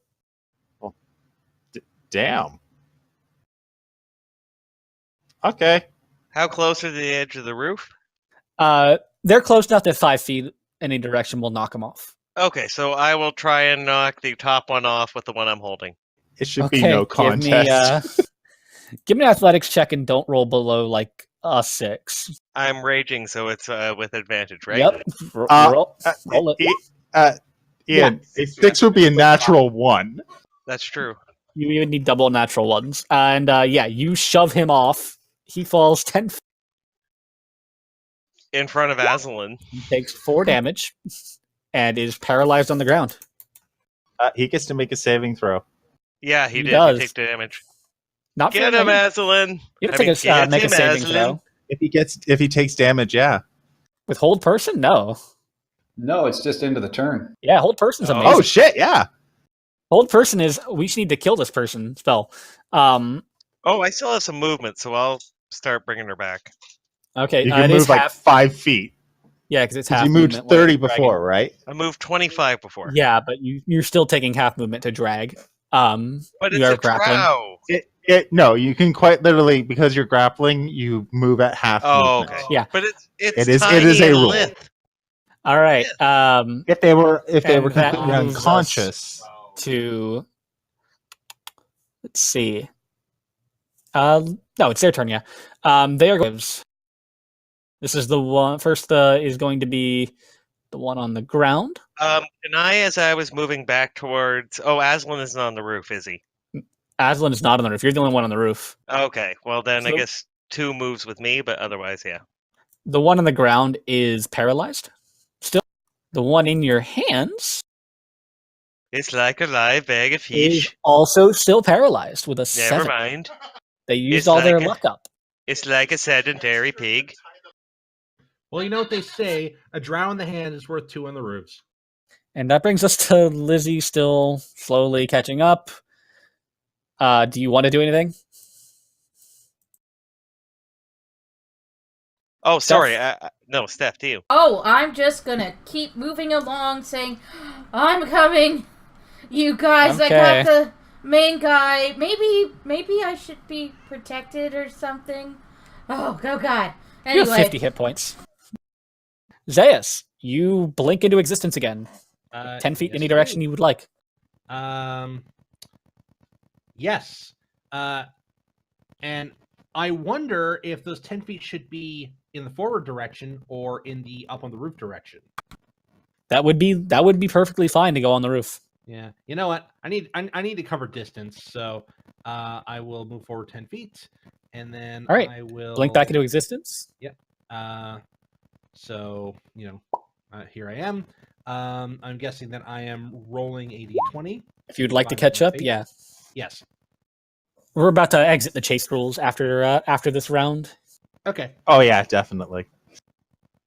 Damn. Okay. How close are the edge of the roof? They're close enough that 5 feet any direction will knock him off. Okay, so I will try and knock the top one off with the one I'm holding. It should be no contest. Give me an athletics check and don't roll below like a 6. I'm raging, so it's with advantage, right? Yep. Roll it. Ian, a 6 would be a natural 1. That's true. You even need double natural ones. And you shove him off. He falls 10 feet. In front of Aslan. He takes 4 damage and is paralyzed on the ground. He gets to make a saving throw. Yeah, he did. does. He takes damage. Not Get him, Aslan. You have to make a saving throw. If he takes damage, yeah. With hold person? No. No, it's just into the turn. Yeah, hold person's Oh. amazing. Oh shit, yeah. Hold person is we just need to kill this person spell. Oh, I still have some movement, so I'll start bringing her back. Okay, You can it is move like half. 5 feet. Yeah, because it's 'Cause half. you moved movement, 30 like before, right? I moved 25 before. dragging. Yeah, but you're still taking half movement to drag. But you it's are a grappling. drow. No, you can quite literally, because you're grappling, you move at half Oh, movement. okay. Yeah. But it's It is tiny a and rule. lithe. All right. If they were And that completely moves us unconscious, to let's see. No, it's their turn. Yeah. They are gives. This is the one. First is going to be the one on the ground. Can I, as I was moving back towards... Oh, Aslan isn't on the roof, is he? Aslan is not on the roof. You're the only one on the roof. Okay, well then I So- guess 2 moves with me, but otherwise, yeah. The one on the ground is paralyzed. Still, the one in your hands It's like a live bag of is fish. also still paralyzed with a Never 7. mind. They used It's all their like a- luck up. It's like a sedentary pig. Well, you know what they say: a drow in the hand is worth 2 on the roofs. And that brings us to Lizzie still slowly catching up. Do you want to do anything? Oh, sorry. No, Steph, to you. Oh, I'm just gonna keep moving along saying, I'm coming. You guys, Okay. I got the main guy. Maybe I should be protected or something. Oh, God. You have Anyway, 50 hit points. Zeus, you blink into existence again. 10 feet Yes, any I direction do. you would like. Yes. And I wonder if those 10 feet should be in the forward direction or in the up on the roof direction. That would be perfectly fine to go on the roof. Yeah. You know what? I need to cover distance, so I will move forward 10 feet, and then All right. I will Blink back into existence. So here I am. I'm guessing that I am rolling a d20. If you'd like to Find catch my up, face. yeah. Yes. We're about to exit the chase rules after this round. Okay. oh yeah, definitely.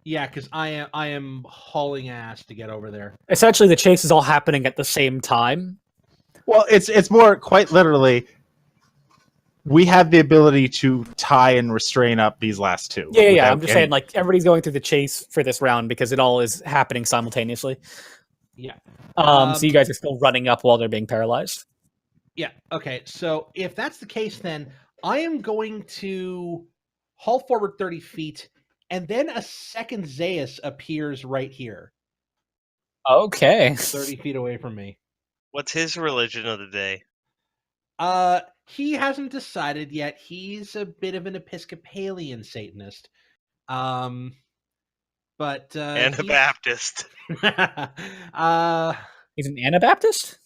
Yeah, because I am hauling ass to get over there. Essentially, the chase is all happening at the same time. Well, it's more quite literally. We have the ability to tie and restrain up these last 2. Yeah. without I'm just any- saying, like, everybody's going through the chase for this round because it all is happening simultaneously. Yeah. So you guys are still running up while they're being paralyzed. Yeah. Okay. So if that's the case, then I am going to haul forward 30 feet, and then a second Zeus appears right here, Okay. 30 feet away from me. What's his religion of the day? He hasn't decided yet. He's a bit of an Episcopalian Satanist. But Anabaptist. He's an Anabaptist?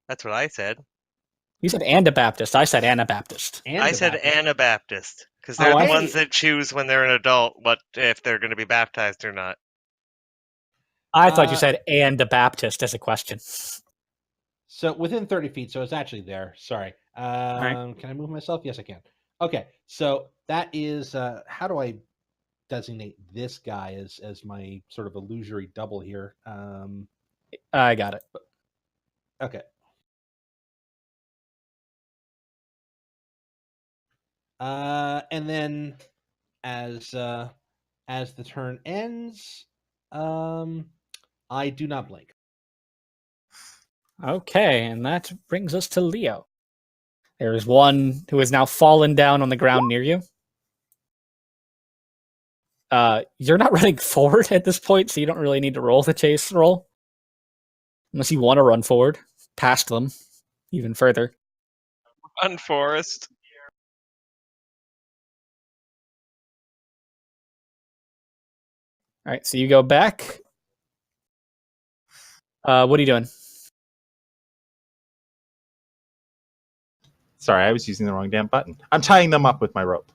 That's what I said. You said Anabaptist. I said Anabaptist. I said Anabaptist. Anabaptist because Oh, they're I the ones see. that choose when they're an adult what if they're going to be baptized or not. I thought you Uh, said Anabaptist as a question. So within 30 feet, so it's actually there. Sorry. right. Can I move myself? Yes, I can. Okay, so that is how do I designate this guy as my sort of illusory double here? I got it. Okay, And then as the turn ends, I do not blink. Okay, and that brings us to Leo. There is one who has now fallen down on the ground near you. You're not running forward at this point, so you don't really need to roll the chase roll. Unless you want to run forward, past them, even further. Run, Forest. Alright, so you go back. What are you doing? Sorry, I was using the wrong damn button. I'm tying them up with my rope.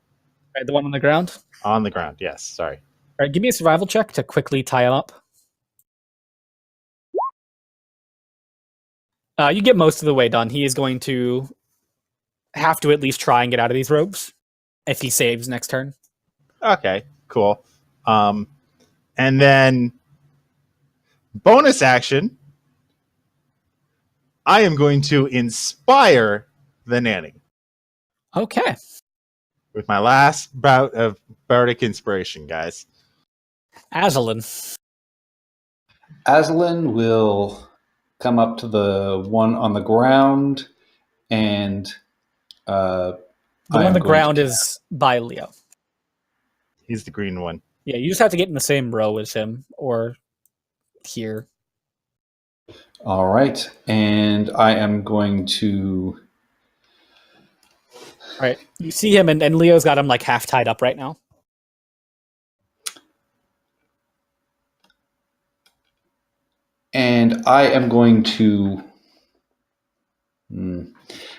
Right, the one on the ground? On the ground, yes. Sorry. Alright, give me a survival check to quickly tie him up. You get most of the way done. He is going to have to at least try and get out of these ropes if he saves next turn. Okay, cool. And then bonus action, I am going to inspire the nanny Okay. with my last bout of bardic inspiration, guys. Azalin. Aslan will come up to the one on the ground, and The one on the ground is by Leo. He's the green one. Yeah, you just have to get in the same row as him, or here. All right, and I am going to. All right, you see him, and Leo's got him like half tied up right now. And I am going to.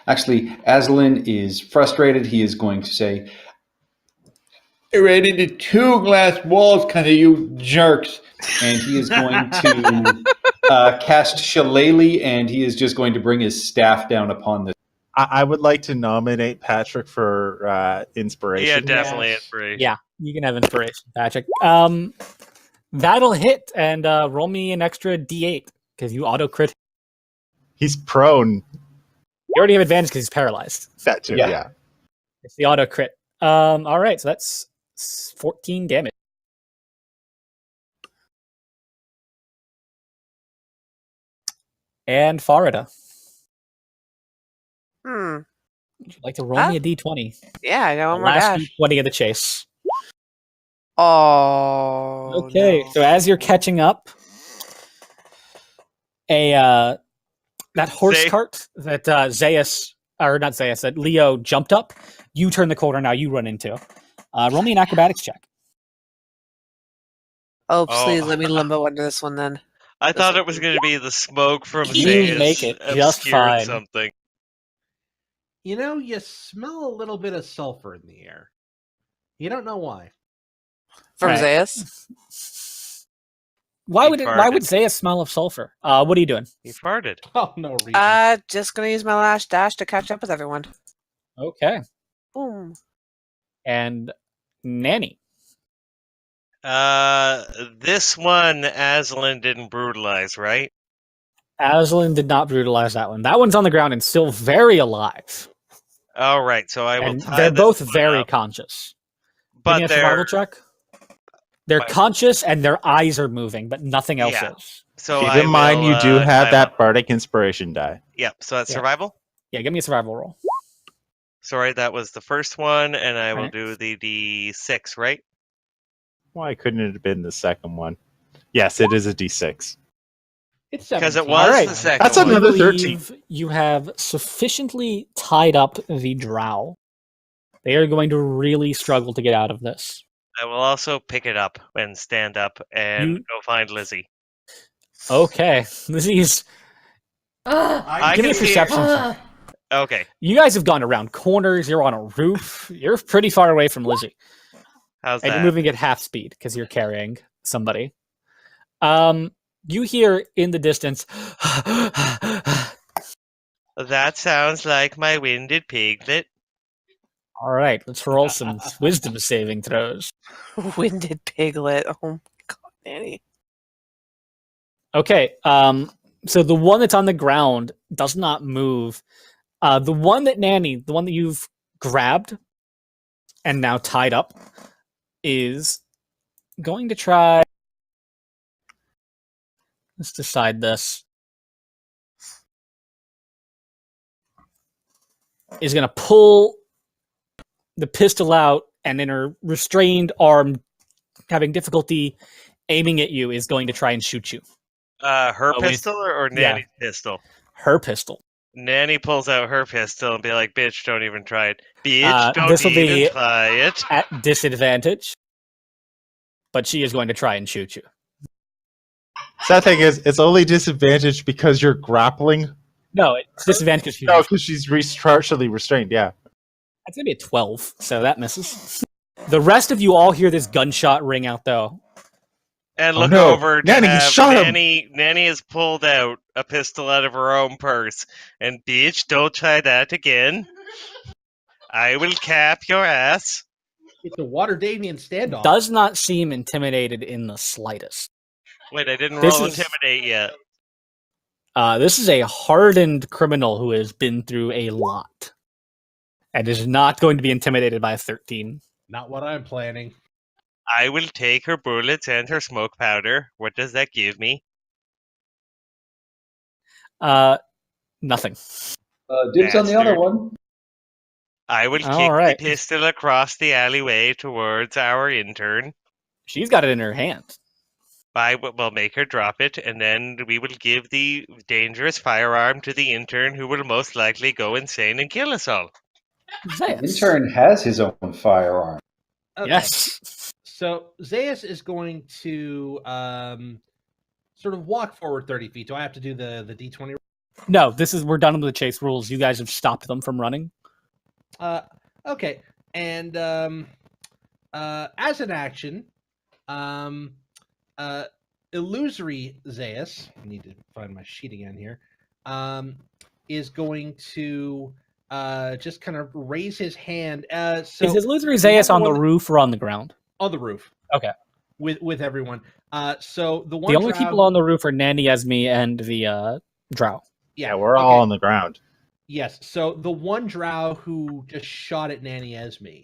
Actually, Aslan is frustrated. He is going to say, "I ran into two glass walls, kind of you jerks." And he is going to cast Shillelagh, and he is just going to bring his staff down upon this. I would like to nominate Patrick for inspiration. Yeah, definitely Yes. inspiration. Yeah, you can have inspiration, Patrick. That'll hit, and roll me an extra D8 because you auto crit. He's prone. You already have advantage because he's paralyzed. That too, Yeah. yeah. It's the auto crit. All right, so that's 14 damage. And Farida, Hmm. would you like to roll me a d20? Yeah, I got The one more last dash. d20 of the chase. Oh. Okay, no. so as you're catching up, that horse Zay- cart that that Leo jumped up, you turn the corner now, you run into. Roll me an acrobatics check. Oh, please Oh. let me limbo under this one then. I thought This it was going to be the smoke from You Zayas make it just obscured fine. something. You know, you smell a little bit of sulfur in the air. You don't know why. From Right. Zayas? Why He would farted. Zaya smell of sulfur? What are you doing? He farted. Oh, no reason. Just gonna use my last dash to catch up with everyone. Okay. Boom. And Nanny. This one Aslan didn't brutalize, right? Aslan did not brutalize that one. That one's on the ground and still very alive. All right, so I will And tie they're this both one very up, conscious. Give but me a survival they're check. They're My- conscious and their eyes are moving, but nothing else Yeah. is. so Keep I in mind, will, you do tie have 'em that up. bardic inspiration die. Yep. So that's Yeah. survival. Yeah, give me a survival roll. Sorry, that was the first one, and I will Alright. do the D6, right? Why couldn't it have been the second one? Yes, it is a d6. It's 'Cause it 17. was Alright. the second That's one. another I 13. believe you have sufficiently tied up the drow. They are going to really struggle to get out of this. I will also pick it up and stand up and You- go find Lizzie. Okay, Lizzie's. I Give me a can see- perception. Okay, You guys have gone around corners. You're on a roof. You're pretty far away from Lizzie, how's and that? you're moving at half speed because you're carrying somebody. You hear in the distance. That sounds like my winded piglet. All right, let's roll some wisdom saving throws. Winded piglet. Oh my god, Nanny. Okay, so the one that's on the ground does not move. The one that you've grabbed, and now tied up, is going to try. Let's decide this. Is going to pull the pistol out, and in her restrained arm, having difficulty aiming at you, is going to try and shoot you. Her with- pistol or Nanny's pistol? Her pistol. Nanny pulls out her pistol and be like, "Bitch, don't even try it. Bitch, don't this'll even be- try it." At disadvantage, but she is going to try and shoot you. Sad thing is, it's only disadvantaged because you're grappling. No, it's disadvantage because No, because she's partially restrained. Yeah. That's going to be a 12, so that misses. The rest of you all hear this gunshot ring out, though. And Oh, look no. over to Nanny, you have shot him! Nanny has pulled out a pistol out of her own purse. And bitch, don't try that again. I will cap your ass. It's a Waterdamian standoff. Does not seem intimidated in the slightest. Wait, I didn't This roll is- intimidate yet. This is a hardened criminal who has been through a lot. And is not going to be intimidated by a 13. Not what I'm planning. I will take her bullets and her smoke powder. What does that give me? Nothing. Dibs on the other Bastard. one. I will All kick right. the pistol across the alleyway towards our intern. She's got it in her hand. I will make her drop it, and then we will give the dangerous firearm to the intern, who will most likely go insane and kill us all. Zayas. Intern has his own firearm. Okay. Yes. So Zayas is going to sort of walk forward 30 feet. Do I have to do the D20? No, we're done with the chase rules. You guys have stopped them from running. Okay. And as an action, illusory Zayas, I need to find my sheet again here, is going to just kind of raise his hand. So Is illusory Zayas on the one- roof or on the ground? on the roof. Okay. With everyone. So the one The only drow- people on the roof are Nanny, Esme, and the drow. Yeah, we're all on the ground. Yes. So the one drow who just shot at Nanny Esme,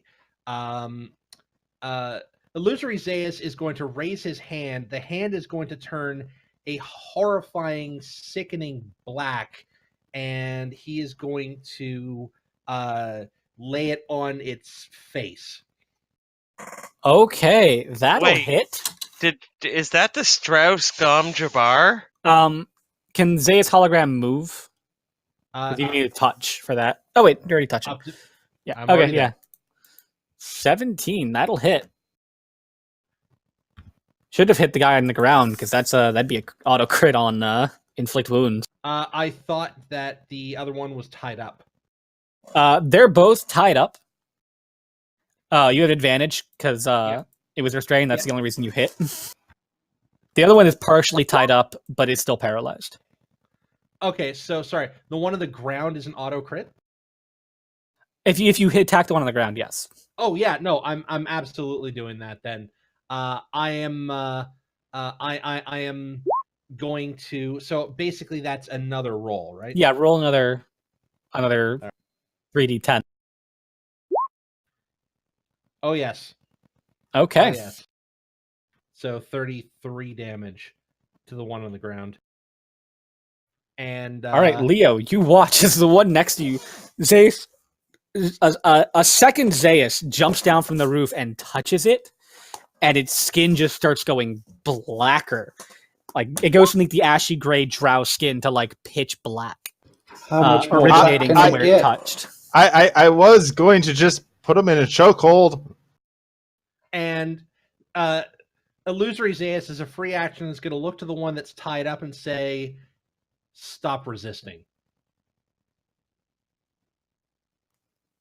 illusory Zayas is going to raise his hand. The hand is going to turn a horrifying, sickening black, and he is going to lay it on its face. Okay, that'll Wait. hit. Is that the Strauss Gom Jabbar? Can Zayas hologram move? Uh, You need a touch for that. Oh wait, you already touched him. up to- Yeah. I'm Okay. already Yeah. there. 17. That'll hit. Should have hit the guy on the ground because that'd be an auto crit on inflict wounds. I thought that the other one was tied up. They're both tied up. You have advantage because Yeah. it was restrained. That's the only reason you hit. The other one is partially tied up, but is still paralyzed. Okay, so sorry. The one on the ground is an auto crit. If you hit attack the one on the ground, yes. Oh yeah, no, I'm absolutely doing that then. I am I am going to, so basically that's another roll, right? Yeah, roll another 3d10. Oh yes. Okay. Oh, yes. So 33 damage to the one on the ground. And All right, Leo, you watch as the one next to you, Zayas, a second Zayas jumps down from the roof and touches it, and its skin just starts going blacker. Like it goes from the ashy gray drow skin to like pitch black, How much more originating can I from where it get? touched. I was going to just put him in a chokehold. and illusory Zayas is a free action that's going to look to the one that's tied up and say, "Stop resisting."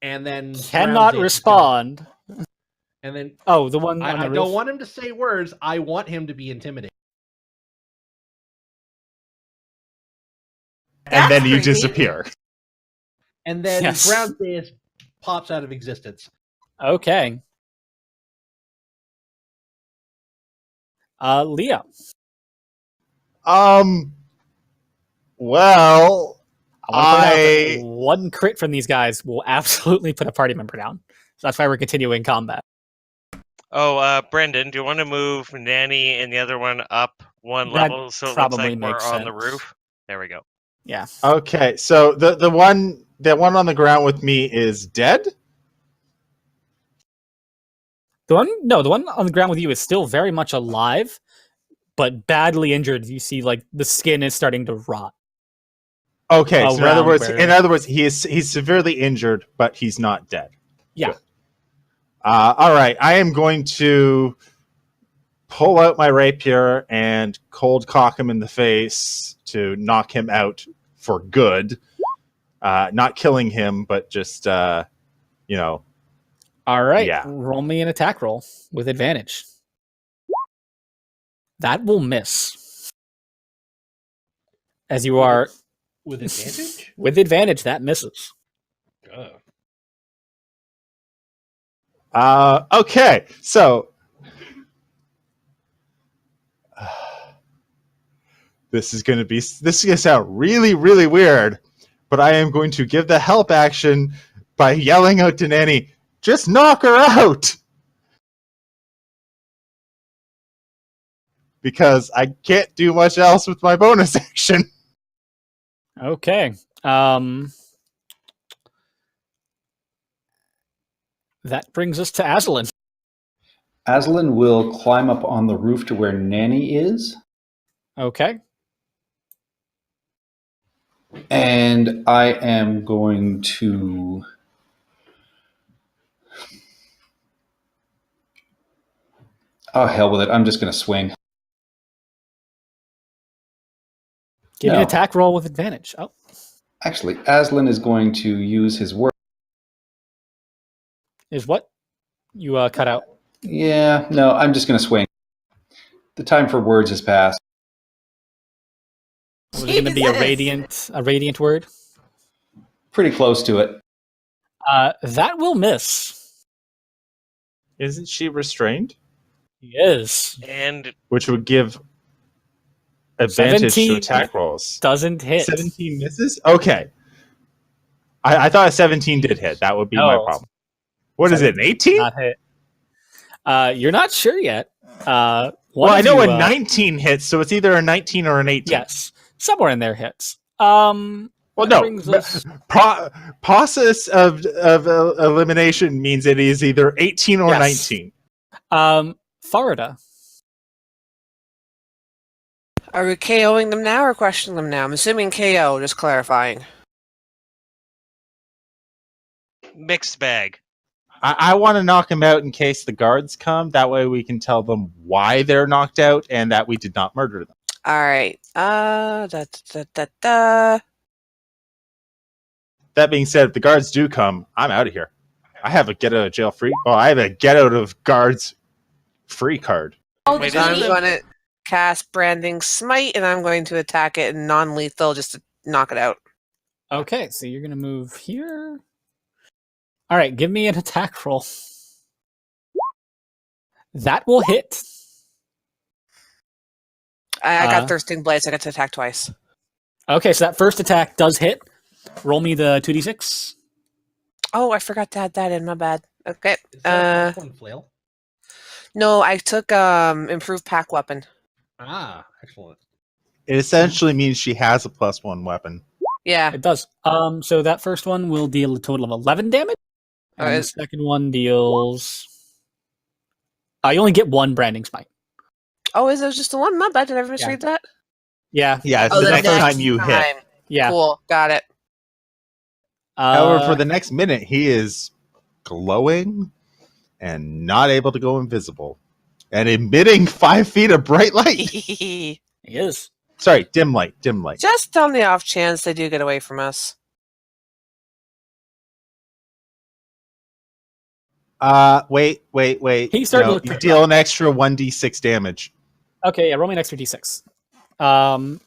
And then Cannot Brown Zayas is respond. gonna- and then Oh, the one on I the roof. don't want him to say words. I want him to be intimidated. And then you creepy. disappear. And then Yes. Brown Zayas pops out of existence. Okay. Leo. Well, I wanna point out that I one crit from these guys will absolutely put a party member down. So that's why we're continuing combat. Oh, Brendan, do you want to move Nanny and the other one up one That level so it looks probably like we're makes on the sense. roof? There we go. Yeah. Okay, so the one on the ground with me is dead. The one on the ground with you is still very much alive, but badly injured. You see, like the skin is starting to rot. Okay, so Around in other words, he's severely injured, but he's not dead. Yeah. Good. All right, I am going to pull out my rapier and cold cock him in the face to knock him out for good. Not killing him, but just All right. Yeah. Roll me an attack roll with advantage. That will miss. As you are With advantage? with advantage, that misses. Okay, so this is going to sound really, really weird, but I am going to give the help action by yelling out to Nanny, just knock her out! Because I can't do much else with my bonus action. Okay. That brings us to Aslan. Aslan will climb up on the roof to where Nanny is, Okay. and I am going to... Oh, hell with it. I'm just going to swing. Give me No. an attack roll with advantage. Oh, Actually, Aslan is going to use his word. is what? You cut out. Yeah, no, I'm just going to swing. The time for words has passed. Was it going to be a Jesus. radiant word? Pretty close to it. That will miss. Isn't she restrained? He is. And Which would give advantage 17 to attack rolls. Doesn't hit. 17 misses? Okay. I thought a 17 did hit. That would be my No. problem. What is it, an 18? Not hit. You're not sure yet. Well, I know a 19 hits, so it's either a 19 or an 18. Yes, somewhere in there hits. Well, that no. brings us- Process of elimination means it is either 18 or Yes. 19. Farida. Are we KOing them now or questioning them now? I'm assuming KO, just clarifying. mixed bag. I want to knock him out in case the guards come. That way we can tell them why they're knocked out and that we did not murder them. Alright. That being said, if the guards do come, I'm out of here. I have a get out of jail free. Well, I have a get out of guards free card. Oh, Wait, So I'm gee. going to cast Branding Smite, and I'm going to attack it non-lethal just to knock it out. Okay, so you're gonna move here. All right, give me an attack roll. That will hit. I got Thirsting Blade, so I got to attack twice. Okay, so that first attack does hit. Roll me the 2d6. Oh, I forgot to add that in. My bad. Okay. Is that one flail? No, I took improved pack weapon. Ah, excellent. It essentially means she has a +1 weapon. Yeah. It does. So that first one will deal a total of 11 damage. And the second one deals... you only get one Branding Smite. Oh, is it just the one? My bad. Did I misread that? Yeah. Yeah, it's Oh, the next time you hit. time. Yeah. Cool. Got it. However, for the next minute, he is glowing and not able to go invisible. And emitting 5 feet of bright light. He is. Sorry, dim light. Just on the off chance they do get away from us. Wait. He started No, to look you pretty deal an extra 1d6 damage. Okay, yeah, roll me an extra d6.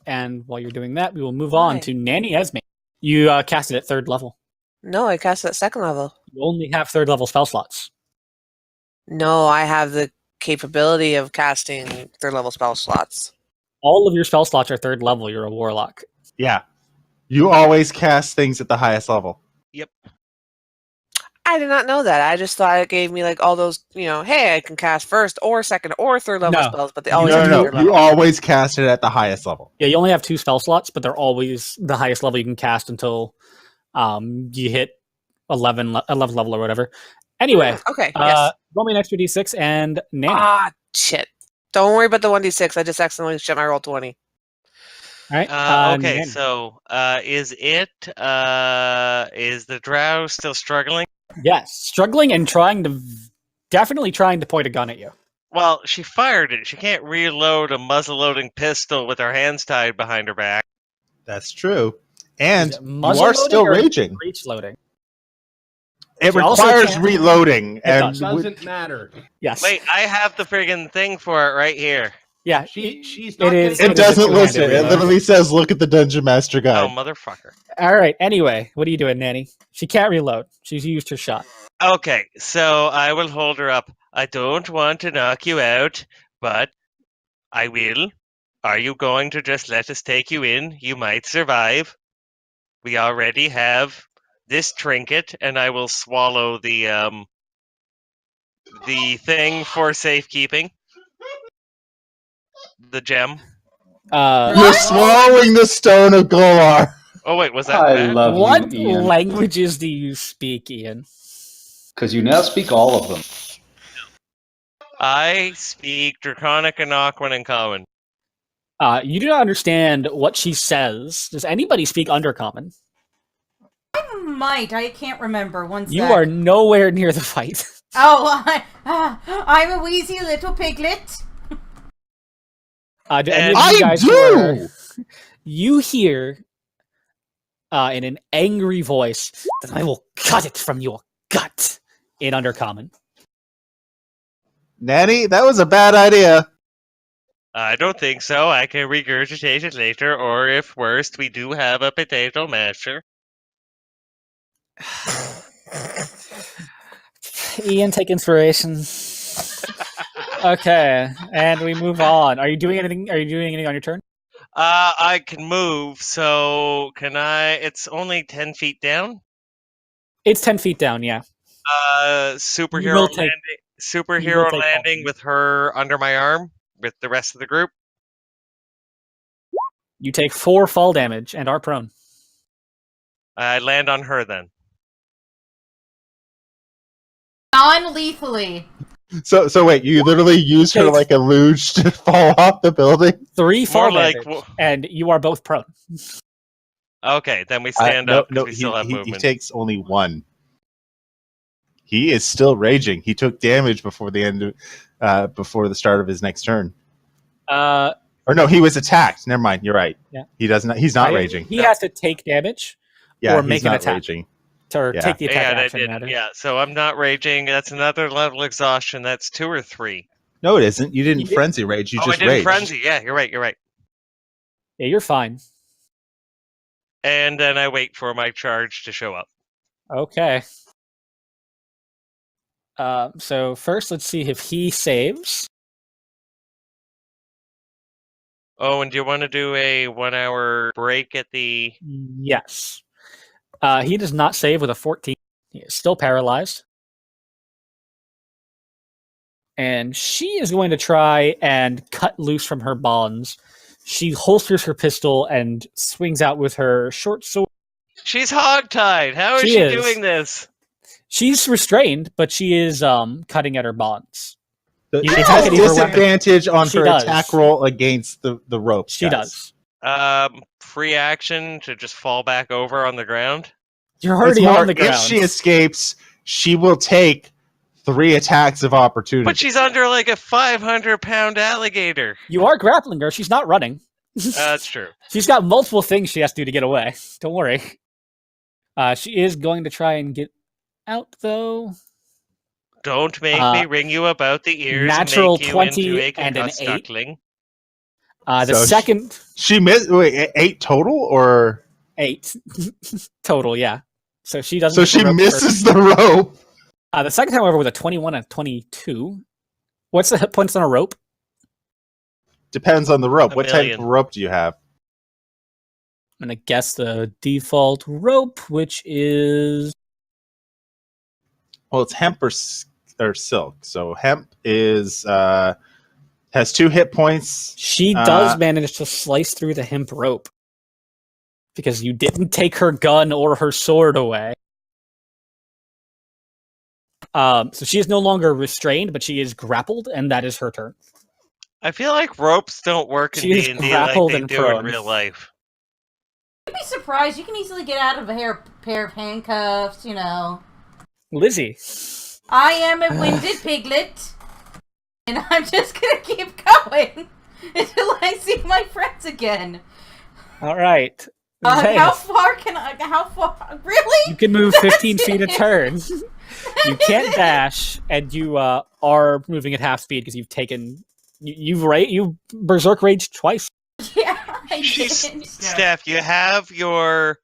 And while you're doing that, we will move on Why? to Nanny Esme. You cast it at 3rd level. No, I cast it at 2nd level. You only have 3rd level spell slots. No, I have the capability of casting 3rd level spell slots. All of your spell slots are 3rd level. You're a warlock. Yeah. You always cast things at the highest level. Yep. I did not know that. I just thought it gave me like all those, hey, I can cast first or second or third level No. spells, but they always No, have No, to be no, third you level. always cast it at the highest level. Yeah, you only have 2 spell slots, but they're always the highest level you can cast until you hit 11 level or whatever. Anyway, Okay, yes. roll me an extra d6 and Nanny. Ah, shit. Don't worry about the 1d6. I just accidentally shit my roll 20. All right. Okay, Nanny. so is the drow still struggling? Yes, struggling and definitely trying to point a gun at you. Well, she fired it. She can't reload a muzzle-loading pistol with her hands tied behind her back. That's true. And Is it you muzzle are loading still or raging. breech loading? It She also requires can't- reloading. And does. Doesn't matter. Yes. Wait, I have the friggin' thing for it right here. Yeah. She's not it is. getting it is a doesn't two-handed listen. It reload. literally says, look at the Dungeon Master Oh, guide. motherfucker. All right. Anyway, what are you doing, Nanny? She can't reload. She's used her shot. Okay, so I will hold her up. I don't want to knock you out, but I will. Are you going to just let us take you in? You might survive. We already have this trinket, and I will swallow the thing for safekeeping. The gem. You're swallowing the stone of Golar. Oh wait, was that I bad? love What you, Ian. languages do you speak, Ian? Because you now speak all of them. I speak Draconic and Aquan in common. You do not understand what she says. Does anybody speak Undercommon? I might. I can't remember. One You sec. are nowhere near the fight. Oh, I'm a wheezy little piglet. Do any of I you guys do! you hear in an angry voice that I will cut it from your gut in Undercommon. Nanny, that was a bad idea. I don't think so. I can regurgitate it later, or if worst, we do have a potato masher. Ian, take inspiration. Okay, and we move on. Are you doing anything? Are you doing anything on your turn? I can move, so can I? It's only 10 feet down. It's 10 feet down. Yeah. Superhero take- landing. you will Superhero take landing with her under my arm with the rest of the group. You take 4 fall damage and are prone. I land on her then. Non-lethally. So wait, you literally use her like a luge to fall off the building? 3 fall More like damage, and you are both prone. Okay, then we stand up because we still have he movement. takes only 1. He is still raging. He took damage before the end of, before the start of his next turn. Or no, he was attacked. Never mind. You're right. Yeah. He does not. He's not raging. He has to take damage Yeah, or he's make an not attack. raging. Or Yeah. take the attack Yeah, action. that did. Rather. Yeah, so I'm not raging. That's another level exhaustion. That's 2 or 3. No, it isn't. You didn't You did- frenzy rage. You I just didn't raged. frenzy. Yeah, you're right. You're right. Yeah, you're fine. And then I wait for my charge to show up. Okay. So first, let's see if he saves. Oh, and do you want to do a 1-hour break at the? Yes. He does not save with a 14. He is still paralyzed. And she is going to try and cut loose from her bonds. She holsters her pistol and swings out with her short sword. She's hogtied. How is She she is. doing this? She's restrained, but she is cutting at her bonds. The, You it attack has any of her weapons. disadvantage on She her does. attack roll against the ropes. She guys. does. Free action to just fall back over on the ground. You're It's already more, on the ground. if she escapes, she will take 3 attacks of opportunity. But she's under like a 500-pound alligator. You are grappling her. She's not running. That's true. She's got multiple things she has to do to get away. Don't worry. She is going to try and get out, though. Don't make me ring you about the ears natural and make you 20 into a and an concussed 8. duckling. The So second she missed. Wait, 8 total, or 8 total, yeah. So she doesn't. so get the she rope misses the rope. first. The second time, however, was a 21 and 22. What's the hit points on a rope? Depends on the rope. A What type million. of rope do you have? I'm gonna guess the default rope, which is Well, it's hemp or silk. So hemp is has 2 hit points. She does manage to slice through the hemp rope because you didn't take her gun or her sword away. So she is no longer restrained, but she is grappled, and that is her turn. I feel like ropes don't work in She is D&D like grappled they and do in prone. real life. You'd be surprised. You can easily get out of a pair of handcuffs, you know. Lizzie. I am a winded piglet, and I'm just gonna keep going until I see my friends again. All right. How far can I? How far? Really? You can move 15 feet a it? turn. You can't dash, and you are moving at half speed because you've taken you berserk rage twice. Yeah, I did. Steph, you have your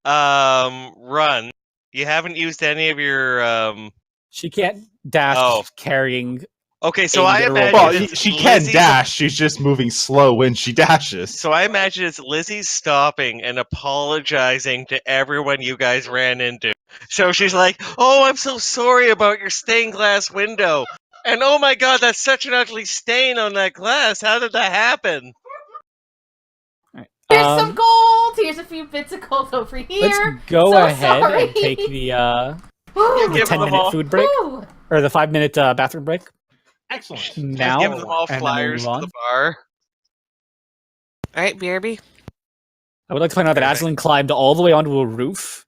run. You haven't used any of your She can't dash carrying. Okay, so in I the imagine Well, it's she can Lizzie's dash. She's just moving slow when she dashes. So I imagine it's Lizzie stopping and apologizing to everyone you guys ran into. So she's like, "Oh, I'm so sorry about your stained glass window." And oh my god, that's such an ugly stain on that glass. How did that happen? Here's some gold. Here's a few bits of gold over here. Let's go so ahead sorry. and take the give them 10-minute all- food break or the 5-minute bathroom break. Excellent. Now, Just giving them all and then we'll flyers move to on. the bar. All right, BRB. I would like to point out that Perfect. Aslan climbed all the way onto a roof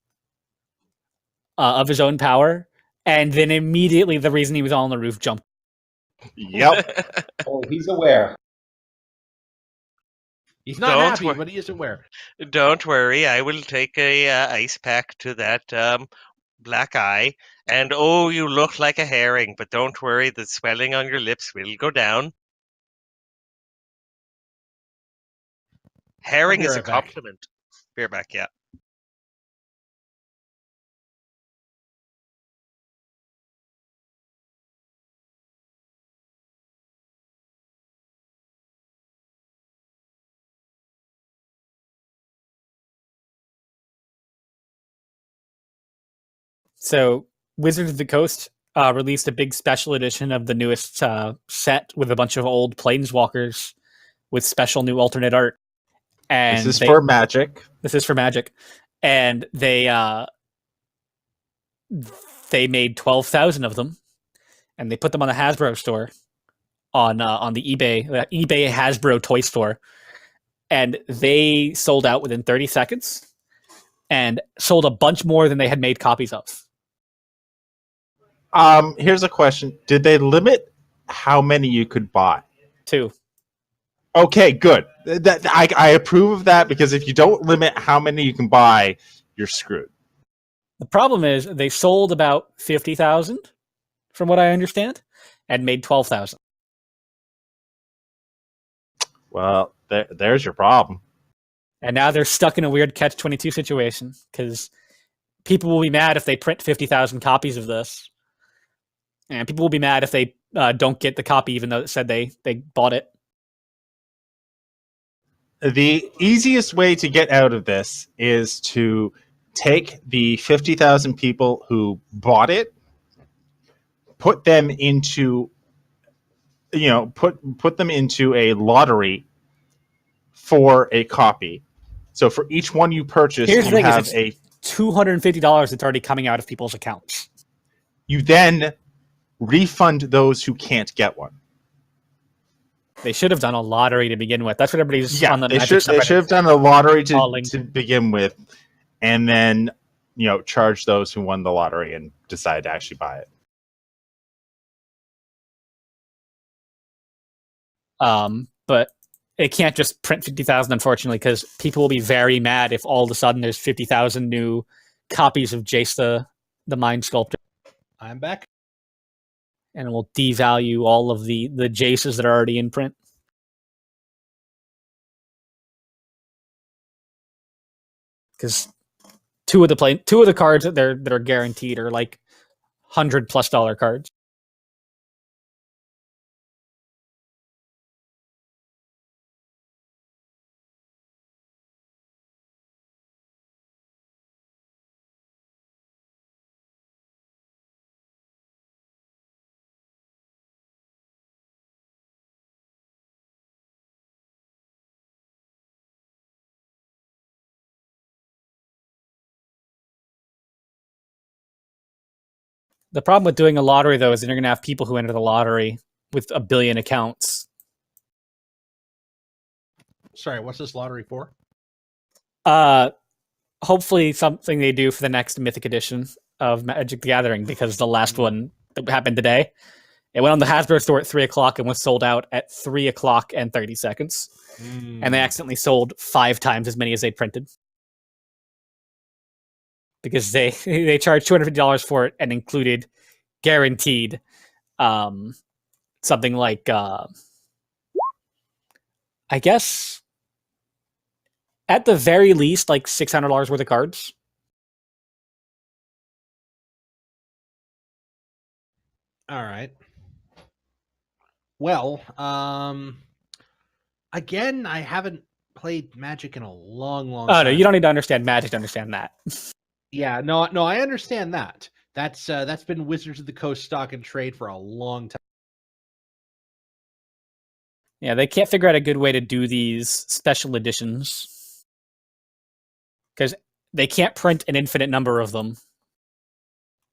of his own power, and then immediately the reason he was on the roof jumped. Yep. Oh, he's aware. He's not happy, but he is aware. Don't worry, I will take a ice pack to that black eye. And oh, you look like a herring, but don't worry, the swelling on your lips will go down. Herring I'll be is a right back. compliment. Be right back, yeah. So, Wizards of the Coast released a big special edition of the newest set with a bunch of old planeswalkers with special new alternate art. And This is for Magic. This is for Magic, and they made 12,000 of them, and they put them on the Hasbro store, on the eBay Hasbro toy store, and they sold out within 30 seconds, and sold a bunch more than they had made copies of. Here's a question: did they limit how many you could buy? 2. Okay, good. I approve of that, because if you don't limit how many you can buy, you're screwed. The problem is they sold about 50,000, from what I understand, and made 12,000. Well, there's your problem. And now they're stuck in a weird catch-22 situation, because people will be mad if they print 50,000 copies of this. And people will be mad if they don't get the copy, even though it said they bought it. The easiest way to get out of this is to take the 50,000 people who bought it, put them into, put them into a lottery for a copy. So for each one you purchase, Here's the you thing: have it's $250 that's already coming out of people's accounts. You then refund those who can't get one. They should have done a lottery to begin with. That's what everybody's on the they Magic should have done a lottery to begin with, and then charge those who won the lottery and decide to actually buy it. But it can't just print 50,000, unfortunately, because people will be very mad if all of a sudden there's 50,000 new copies of Jace the Mind Sculptor. I'm back. And it will devalue all of the Jaces that are already in print. Because two of the cards that are guaranteed are like $100+ cards. The problem with doing a lottery, though, is that you're going to have people who enter the lottery with 1 billion accounts. Sorry, what's this lottery for? Hopefully something they do for the next Mythic edition of Magic the Gathering, because the last one that happened today, it went on the Hasbro store at 3 o'clock and was sold out at 3 o'clock and 30 seconds. And they accidentally sold 5 times as many as they printed. Because they charged $250 for it and included guaranteed something like I guess at the very least like $600 worth of cards. All right. Well, again, I haven't played Magic in a long time. No, you don't need to understand Magic to understand that. Yeah, no, I understand that. That's been Wizards of the Coast stock and trade for a long time. Yeah, they can't figure out a good way to do these special editions because they can't print an infinite number of them,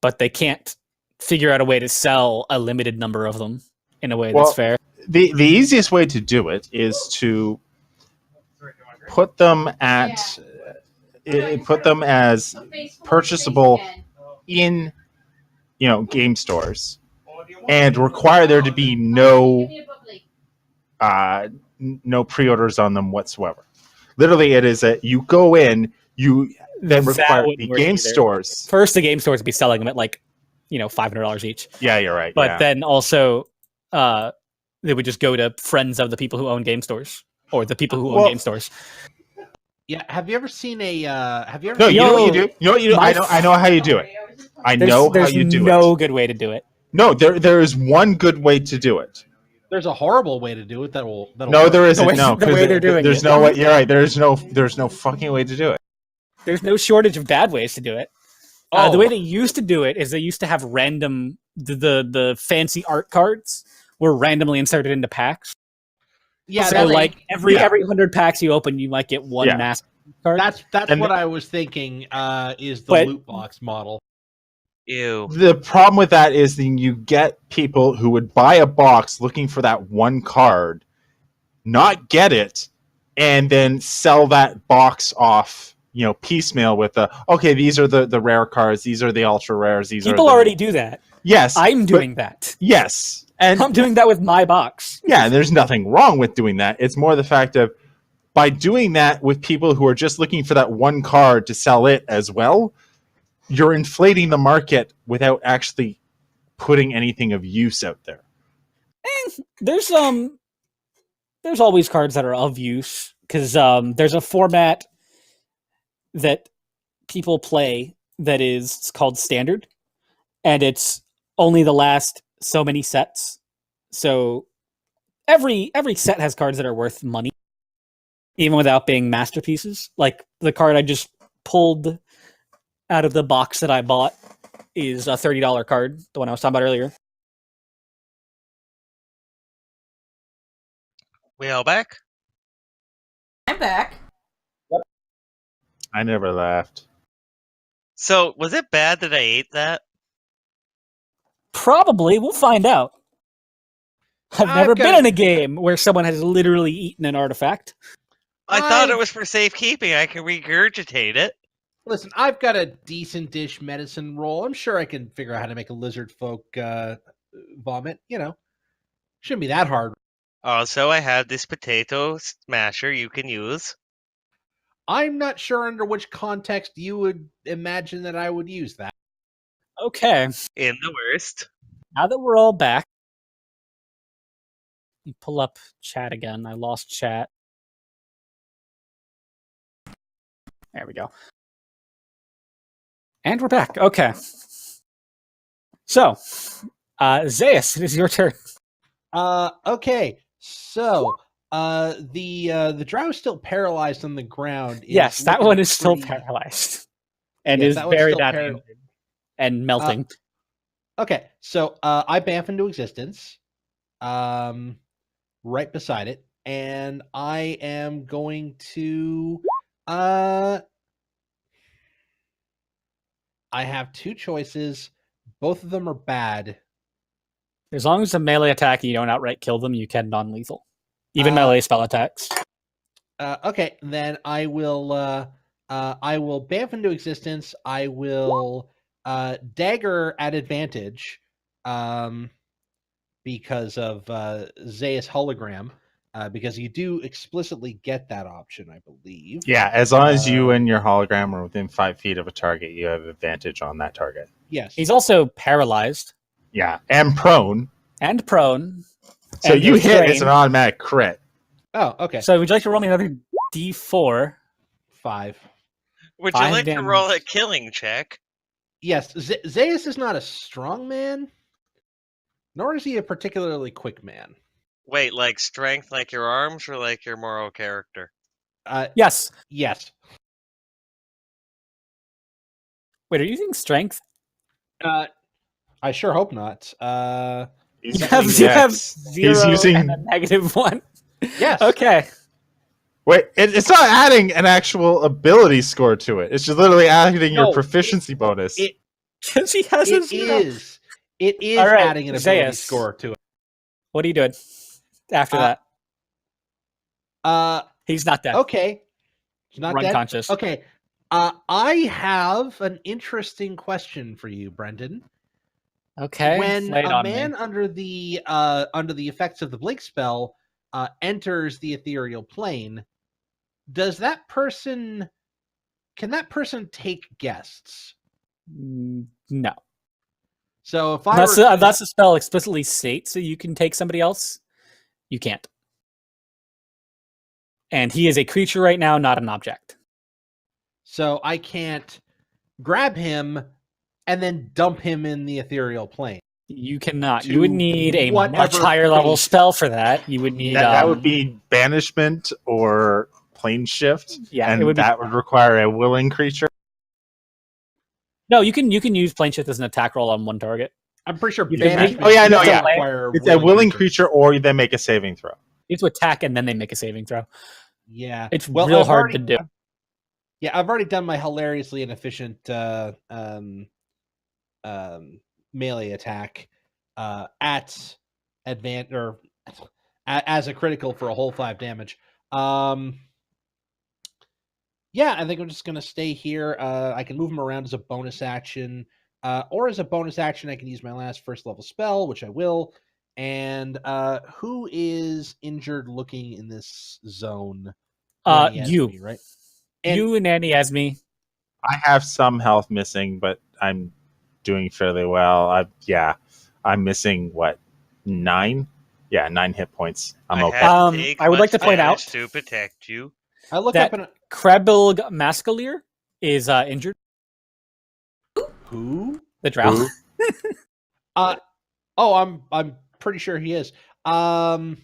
but they can't figure out a way to sell a limited number of them in a way that's fair. The easiest way to do it is to put them as purchasable in game stores and require there to be no pre-orders on them whatsoever. Literally, it is that you go in, you then require the game stores. First, the game stores would be selling them at like $500 each. Yeah, you're right. But then also they would just go to friends of the people who own game stores or the people who own game stores. Yeah, have you ever seen a? Have you ever? No, you know what you do. You know what you do. I know how you do it. There's no good way to do it. No, there is one good way to do it. There's a horrible way to do it that'll no, work. there isn't. No, the way they're doing there's no way. You're right. There's no fucking way to do it. There's no shortage of bad ways to do it. The way they used to do it is they used to have random the fancy art cards were randomly inserted into packs. Yeah, so like every 100 packs you open, you might get one master card. That's what I was thinking. Is the loot box model? Ew. The problem with that is then you get people who would buy a box looking for that one card, not get it, and then sell that box off, piecemeal with these are the rare cards, these are the ultra rares, people already do that. Yes, I'm doing that. Yes, and I'm doing that with my box. Yeah, there's nothing wrong with doing that. It's more the fact of by doing that with people who are just looking for that one card to sell it as well, you're inflating the market without actually putting anything of use out there. There's always cards that are of use because there's a format that people play that is called Standard, and it's only the last so many sets. So every set has cards that are worth money, even without being masterpieces. Like the card I just pulled out of the box that I bought is a $30 card, the one I was talking about earlier. We all back? I'm back. Yep. I never laughed. So, was it bad that I ate that? Probably. We'll find out. I've never been in a game where someone has literally eaten an artifact. I thought it was for safekeeping. I can regurgitate it. Listen, I've got a decent-ish medicine roll. I'm sure I can figure out how to make a lizard folk vomit. Shouldn't be that hard. Also, I have this potato smasher you can use. I'm not sure under which context you would imagine that I would use that. Okay. In the worst. Now that we're all back, you pull up chat again. I lost chat. There we go. And we're back. Okay. So, Zaius, it is your turn. Okay. So, the drow is still paralyzed on the ground. Yes, that one is still paralyzed. And is very bad and melting. Okay, so I bamf into existence. Right beside it. And I am going to I have two choices Both of them are bad. As long as it's a melee attack and you don't outright kill them, you can non-lethal. Even melee spell attacks. Okay, then I will bamf into existence. I will dagger at advantage, because of Zayas hologram. Because you do explicitly get that option, I believe. Yeah, as long as you and your hologram are within 5 feet of a target, you have advantage on that target. Yes. He's also paralyzed. Yeah, and prone. And prone. So and you hit, restrained. it's an automatic crit. Oh, okay. So would you like to roll me another D4? 5. Would you 5 like damage. to roll a killing check? Yes, Zayas is not a strong man, nor is he a particularly quick man. Wait, like strength like your arms or like your moral character? Yes. Yes. Wait, are you using strength? I sure hope not. He's You have using- 0 He's using- and a -1. Yes. Okay. Wait, it's not adding an actual ability score to it. It's just literally adding your No, proficiency bonus. Because he has a It 0. is. It is All right, adding an ability Zayas. score to it. What are you doing after that? He's not dead. Okay. It's not Run dead. conscious. Okay. I have an interesting question for you, Brendan. Okay. When lay it a on man me. under the effects of the blink spell enters the ethereal plane, can that person take guests? No. So if I were Unless the spell explicitly states that you can take somebody else, you can't. And he is a creature right now, not an object. so I can't grab him and then dump him in the ethereal plane. You cannot. To You would need a much whatever higher level fate. spell for that. You would need that would be banishment or plane shift. Yeah, and it would be- that would require a willing creature. No, you can use plane shift as an attack roll on one target. I'm pretty sure You can banishment make- oh, yeah, no, doesn't yeah. require It's a willing creature, or you then make a saving throw. You have to attack and then they make a saving throw. Yeah. It's Well, real I've hard already- to do. Yeah, I've already done my hilariously inefficient melee attack at advance or as a critical for a whole 5 damage. Yeah, I think I'm just gonna stay here. I can move him around as a bonus action, or as a bonus action, I can use my last first level spell, which I will. And who is injured looking in this zone? Nanny You. Esme, right? You and Annie Esme. I have some health missing, but I'm doing fairly well. I'm missing 9? Yeah, 9 hit points. I'm okay. had to take I would like to much point damage out to protect you. I look that up and Krebilg Mascalier is injured. who? The drow. I'm pretty sure he is. I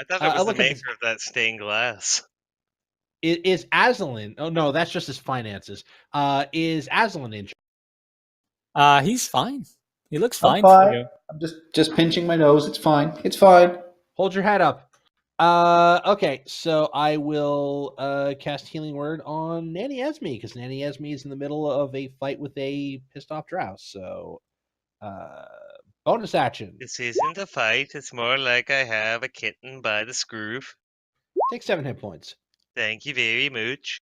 thought I it was the look at maker of that stained glass. Is Aslan? Oh no, that's just his finances. Is Aslan injured? He's fine. He looks I'm fine for fine. you. I'm just pinching my nose. It's fine. It's fine. Hold your head up. Okay, so I will cast Healing Word on Nanny Esme because Nanny Esme is in the middle of a fight with a pissed off drow. So, bonus action. This isn't a fight. It's more like I have a kitten by the scruff. Take 7 hit points. Thank you very much.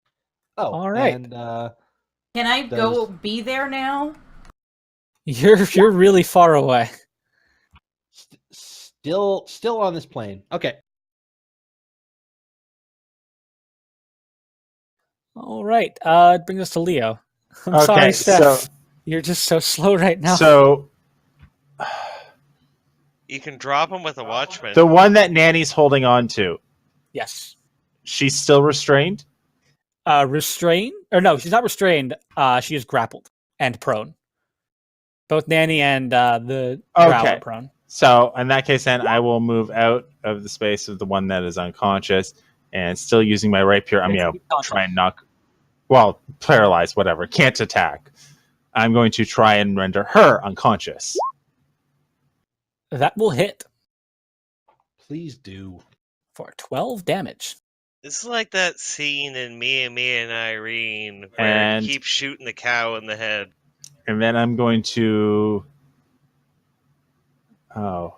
Oh, All right. And Can I go be there now? You're really far away. still on this plane. Okay. All right. It brings us to Leo. I'm sorry, Steph. You're just so slow right now. So You can drop him with a watchman. the one that Nanny's holding on to, yes. she's still restrained? Restrain? Or no, she's not restrained. She is grappled and prone. Both Nanny and the drow Okay. are prone. So in that case, then I will move out of the space of the one that is unconscious, and still using my rapier, I'm going to try and paralyze, whatever, can't attack. I'm going to try and render her unconscious. That will hit Please do. for 12 damage. This is like that scene in Me and Irene where And- he keeps shooting the cow in the head. And then I'm going to Oh.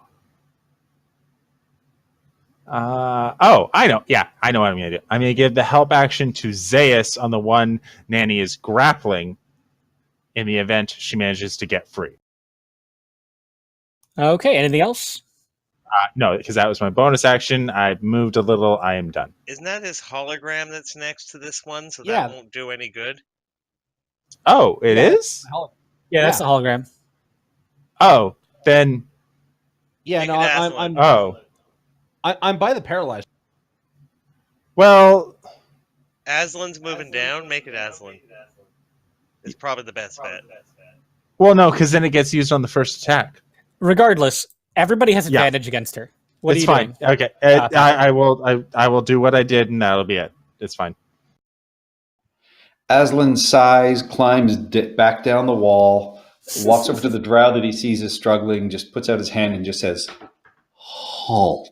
I know. Yeah, I know what I'm going to do. I'm going to give the help action to Zaius on the one Nanny is grappling in the event she manages to get free. Okay, anything else? No, because that was my bonus action. I moved a little. I am done. Isn't that his hologram that's next to this one? So Yeah. that won't do any good. Oh, it is. Yeah, that's the hologram. Oh, then. Yeah, Make no, it I'm Oh, I'm by the paralyzed. well. Aslan's moving down. Make it Aslan. It's probably the best bet. Well, no, because then it gets used on the first attack. Regardless, everybody has Yeah. advantage against her. What It's are you fine. doing? Okay, Patrick. I will. I will do what I did, and that'll be it. It's fine. Aslan sighs, climbs back down the wall, walks over to the drow that he sees is struggling, just puts out his hand and just says, "Halt."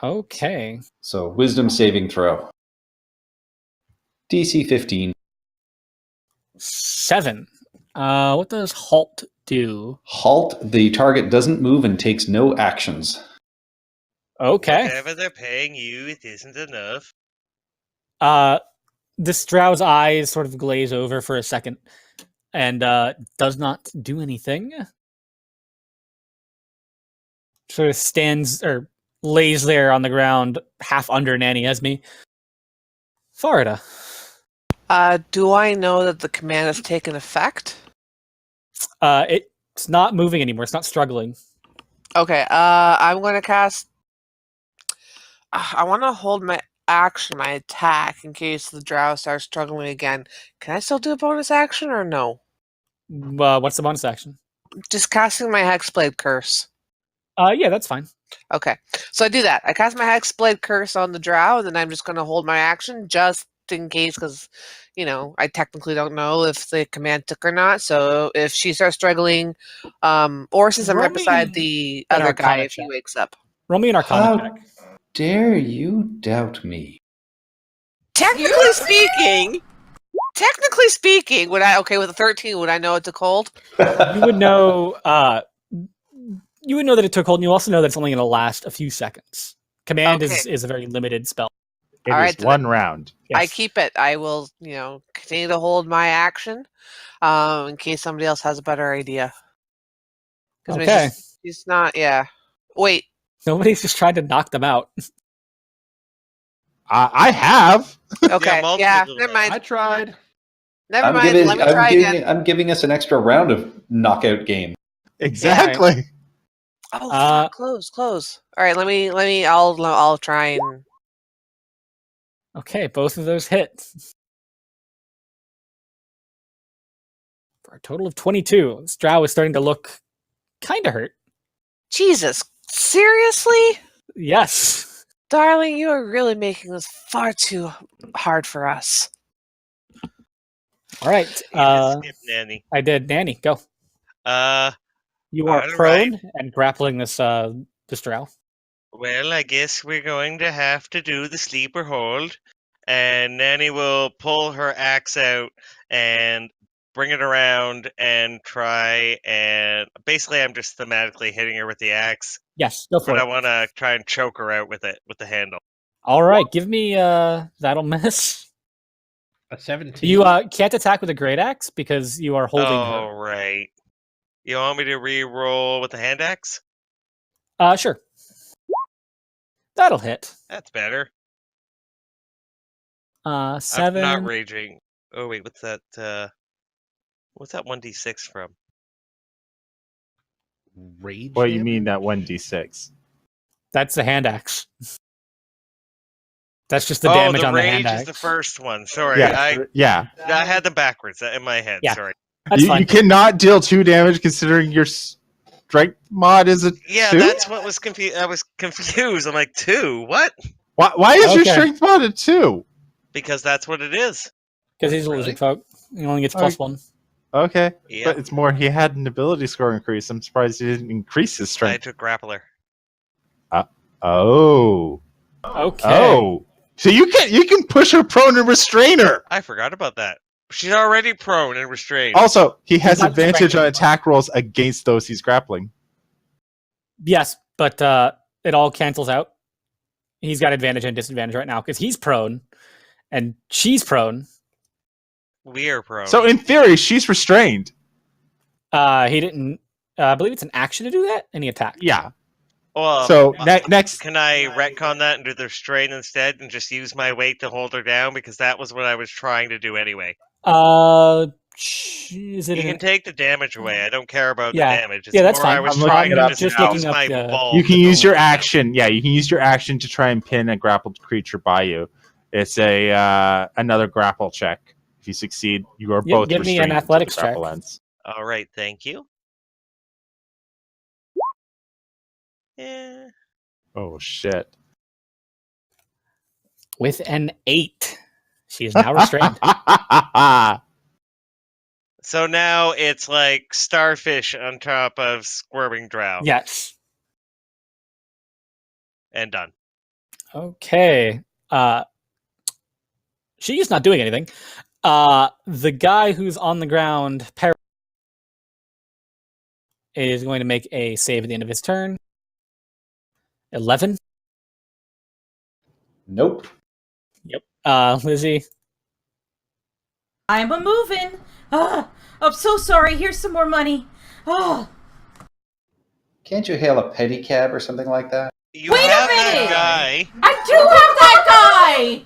Okay. So, wisdom saving throw. DC 15. 7. What does halt do? Halt. The target doesn't move and takes no actions. Okay. Whatever they're paying you, it isn't enough. This drow's eyes sort of glaze over for a second and does not do anything. Sort of stands or lays there on the ground, half under Nanny Esme. Farida. Do I know that the command has taken effect? It's not moving anymore. It's not struggling. Okay, I'm going to cast... I want to hold my action, my attack, in case the drow starts struggling again. Can I still do a bonus action or no? What's the bonus action? Just casting my Hexblade Curse. Yeah, that's fine. Okay, so I do that. I cast my Hexblade Curse on the drow, and then I'm just going to hold my action just in case, because, I technically don't know if the command took or not. So if she starts struggling, or since I'm Roll right me beside the an other guy, Arcana if he check. wakes up. Roll me an Arcana How check. dare you doubt me? Technically speaking, would I with a 13? Would I know it took hold? You would know. You would know that it took hold, and you also know that it's only going to last a few seconds. Command Okay. is a very limited spell. It All is right, then one round. Yes. I keep it. I will, continue to hold my action, in case somebody else has a better idea. 'Cause Okay. He's not. Yeah. Wait. Nobody's just tried to knock them out. I have. Okay. multiple Yeah. do Never that. I mind. tried. Never mind. Let me try again. I'm giving us an extra round of knockout game. Exactly. Oh, fuck, close. All right. Let me. I'll try and. Okay, both of those hit. For a total of 22. This drow is starting to look kind of hurt. Jesus. Seriously? Yes. Darling, you are really making this far too hard for us. All right. Skip Nanny. I did. Nanny, go. You are all prone right. and grappling this drow. Well, I guess we're going to have to do the sleeper hold. And Nanny will pull her axe out and bring it around and try and basically I'm just thematically hitting her with the axe. Yes, go for But it. I want to try and choke her out with it, with the handle. All right, give me that'll miss. A 17. You can't attack with a great axe because you are holding Oh, right. You want me to re-roll with the hand axe? her. Sure. That'll hit. That's better. 7. I'm not raging. Oh wait, what's that? What's that 1d6 from? Rage. What do you damage? mean that 1d6? That's the hand axe. That's just the damage the on the rage hand is axe. the first one. Sorry, Yeah. I had them backwards in my head. Yeah. Sorry. That's fine. You cannot deal 2 damage considering your strength mod is a Yeah, 2? that's what was confused. I was confused. I'm like 2. What? Why is your Okay. strength mod a 2? Because that's what it is. Because he's a lizard folk. He only gets +1. Okay. Yeah. But it's more he had an ability score increase. I'm surprised he didn't increase his I strength. took grappler. Oh. Okay. Oh. So you can push her prone and restrain her. I forgot about that. She's already prone and restrained. Also, he has not advantage strengthened. on attack rolls against those he's grappling. Yes, but it all cancels out. He's got advantage and disadvantage right now because he's prone, and she's prone. We are prone. So in theory, she's restrained. He didn't. I believe it's an action to do that, and he attacked. Yeah. Well, So next, can I retcon that and do the restrain instead, and just use my weight to hold her down? Because that was what I was trying to do anyway. Is it? You can take the damage away. I don't care about Yeah. the damage. It's Yeah, that's more I fine. was I'm trying looking to it up just now. use my ball. you can to use your hold her down. action. Yeah, you can use your action to try and pin a grappled creature by you. It's a another grapple check. If you succeed, you are both give me an restrained until the athletics grapple check. ends. All right, thank you. Yeah. Oh shit! With an 8, she is now restrained. So now it's like starfish on top of squirming drow. Yes. And done. Okay. She's not doing anything. The guy who's on the ground is going to make a save at the end of his turn. 11. Nope. Yep. Lizzie. I'm a moving. I'm so sorry. Here's some more money. Can't you hail a pedicab or something like that? You Wait a have minute! that guy. I do have that guy.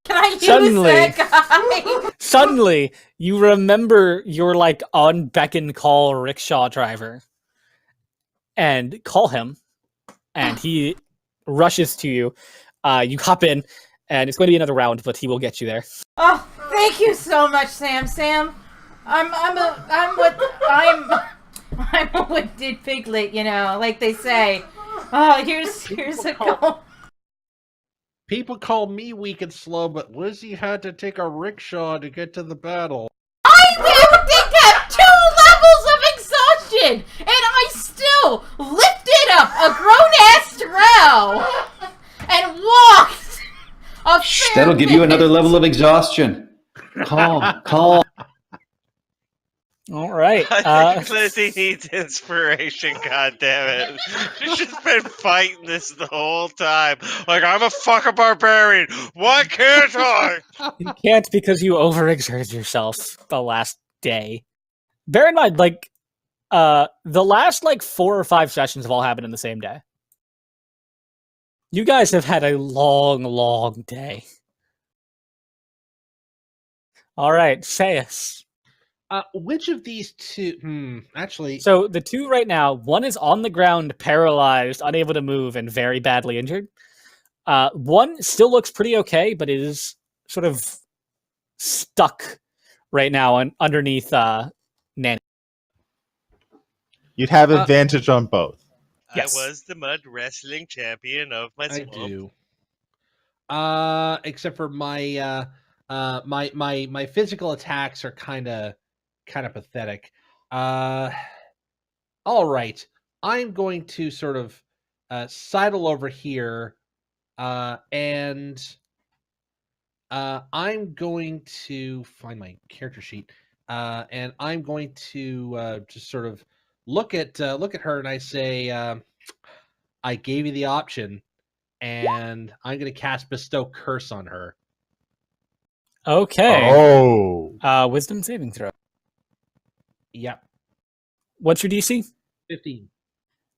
Can I use Suddenly. that guy? Suddenly, you remember your like on beck and call rickshaw driver, and call him, and he rushes to you. You hop in, and it's going to be another round, but he will get you there. Oh, thank you so much, Sam. Sam, I'm a winded piglet, you know, like they say. Oh, here's a go. People call me weak and slow, but Lizzie had to take a rickshaw to get to the battle. I did have 2 levels of exhaustion, and I still lifted up a grown-ass drow and walked a fair That'll give you another bit. level of exhaustion. Calm. All right. I think Lizzie needs inspiration, goddammit. She's just been fighting this the whole time. Like, I'm a fucking barbarian. Why can't I? You can't because you overexerted yourself the last day. Bear in mind, like, the last, 4 or 5 sessions have all happened in the same day. You guys have had a long, long day. All right, Sayus. Which of these two? Actually, So the two right now, one is on the ground, paralyzed, unable to move, and very badly injured. One still looks pretty okay, but is sort of stuck right now underneath Nanny. You'd have advantage on both. Yes. I was the mud wrestling champion of my I swamp. do. Except for my my physical attacks are kind of pathetic. All right, I'm going to sort of sidle over here, and I'm going to find my character sheet, and I'm going to just sort of look at her, and I say, I gave you the option, and I'm going to cast Bestow Curse on her. Okay. Oh. Wisdom saving throw. Yep. What's your DC? 15.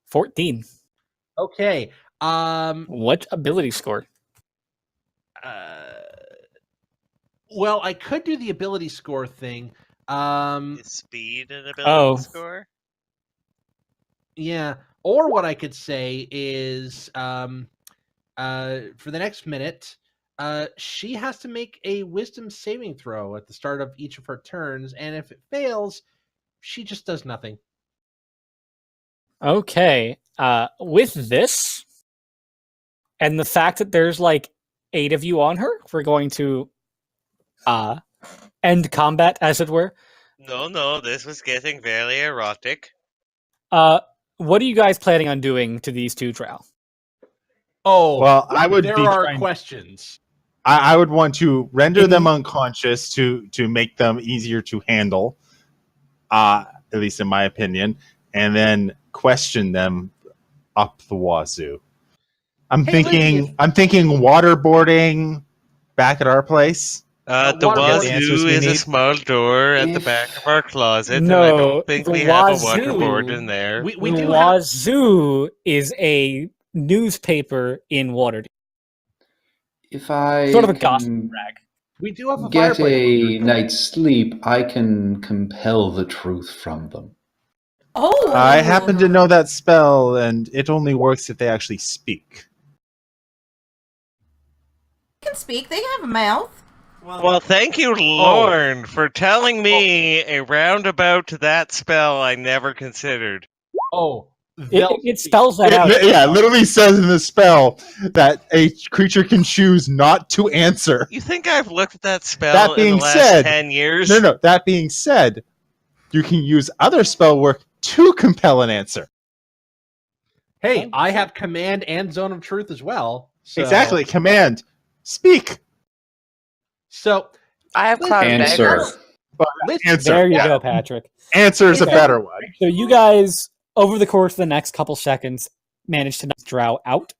14. Okay. What ability score? Well, I could do the ability score thing. Is speed an ability score? Yeah. Or what I could say is, for the next minute, she has to make a wisdom saving throw at the start of each of her turns, and if it fails, she just does nothing. Okay. With this, and the fact that there's 8 of you on her, we're going to end combat, as it were. No, this was getting very erotic. What are you guys planning on doing to these 2 drow? Oh, Well, I would there be are trying- questions. I would want to render them unconscious to make them easier to handle, at least in my opinion, and then question them up the wazoo. I'm Hey, thinking Lizzie, waterboarding back at our place. The waterboard- the answers wazoo we is a need. small door at the If- back of our closet, and I No, don't think the we have a wazoo- waterboard in there. we the do have. Wazoo is a newspaper in Waterdeep. If I Sort of a gossip can rag. We do have a get fireplace. a night's sleep, I can compel the truth from them. Oh, I happen to know that spell, and it only works if they actually speak. They can speak. They have a mouth. Well, thank you, Lorne, for telling me a roundabout to that spell I never considered. Oh, It spells that out. It literally says in the spell that a creature can choose not to answer. You think I've looked at that spell That in the being last said- 10 years? No. That being said, you can use other spell work to compel an answer. Hey, I have command and zone of truth as well. So, Exactly. Command. Speak. So, I have Cloud Answer. Dagger. listen, Answer. There you Yeah. go, Patrick. Answer is a better one. So you guys, over the course of the next couple seconds, manage to knock Drow out.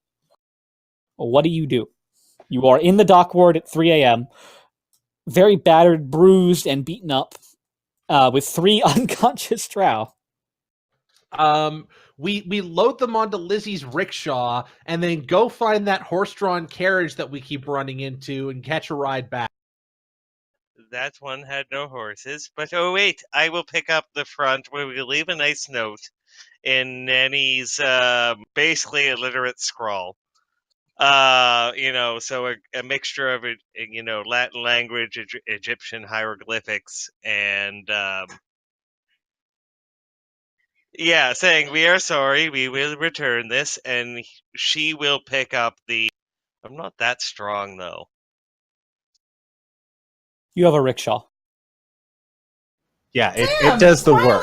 What do? You are in the dock ward at 3 a.m., very battered, bruised, and beaten up, with 3 unconscious Drow. we load them onto Lizzie's rickshaw and then go find that horse-drawn carriage that we keep running into and catch a ride back. That one had no horses. But oh, wait, I will pick up the front where we leave a nice note in Nanny's basically illiterate scrawl. So a mixture of it, Latin language, Egyptian hieroglyphics, and saying we are sorry, we will return this, and she will pick up the. I'm not that strong though. You have a rickshaw. Yeah, it Sam, does the work.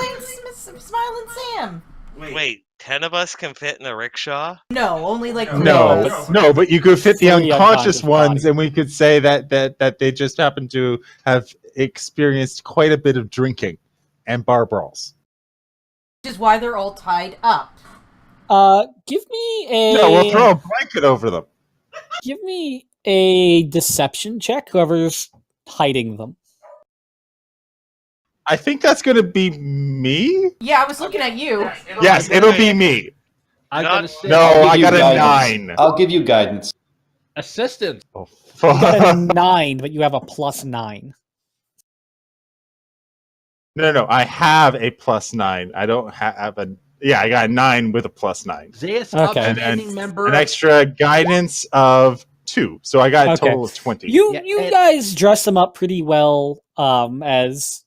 Smiling Sam. Wait, 10 of us can fit in a rickshaw? No, only like No, but you could fit the 3 unconscious unconscious ones, bodies. and we could say that they just happen to have experienced quite a bit of drinking and bar brawls. Which is why they're all tied up. Give me a. No, we'll throw a blanket over them. Give me a deception check. Whoever's hiding them. I think that's going to be me. Yeah, I was looking at you. Yes, it'll be me. I Not- gotta say, No, I'll give I you got a guidance. 9. I'll give you guidance. assistance. Oh, You got a fuck. 9, but you have a +9. No. I have a +9. I don't have a. Yeah, I got a 9 with a +9. Zayas, Okay. upstanding member. An extra guidance of 2, so I got a Okay. total of 20. You Yeah, you and- guys dress them up pretty well as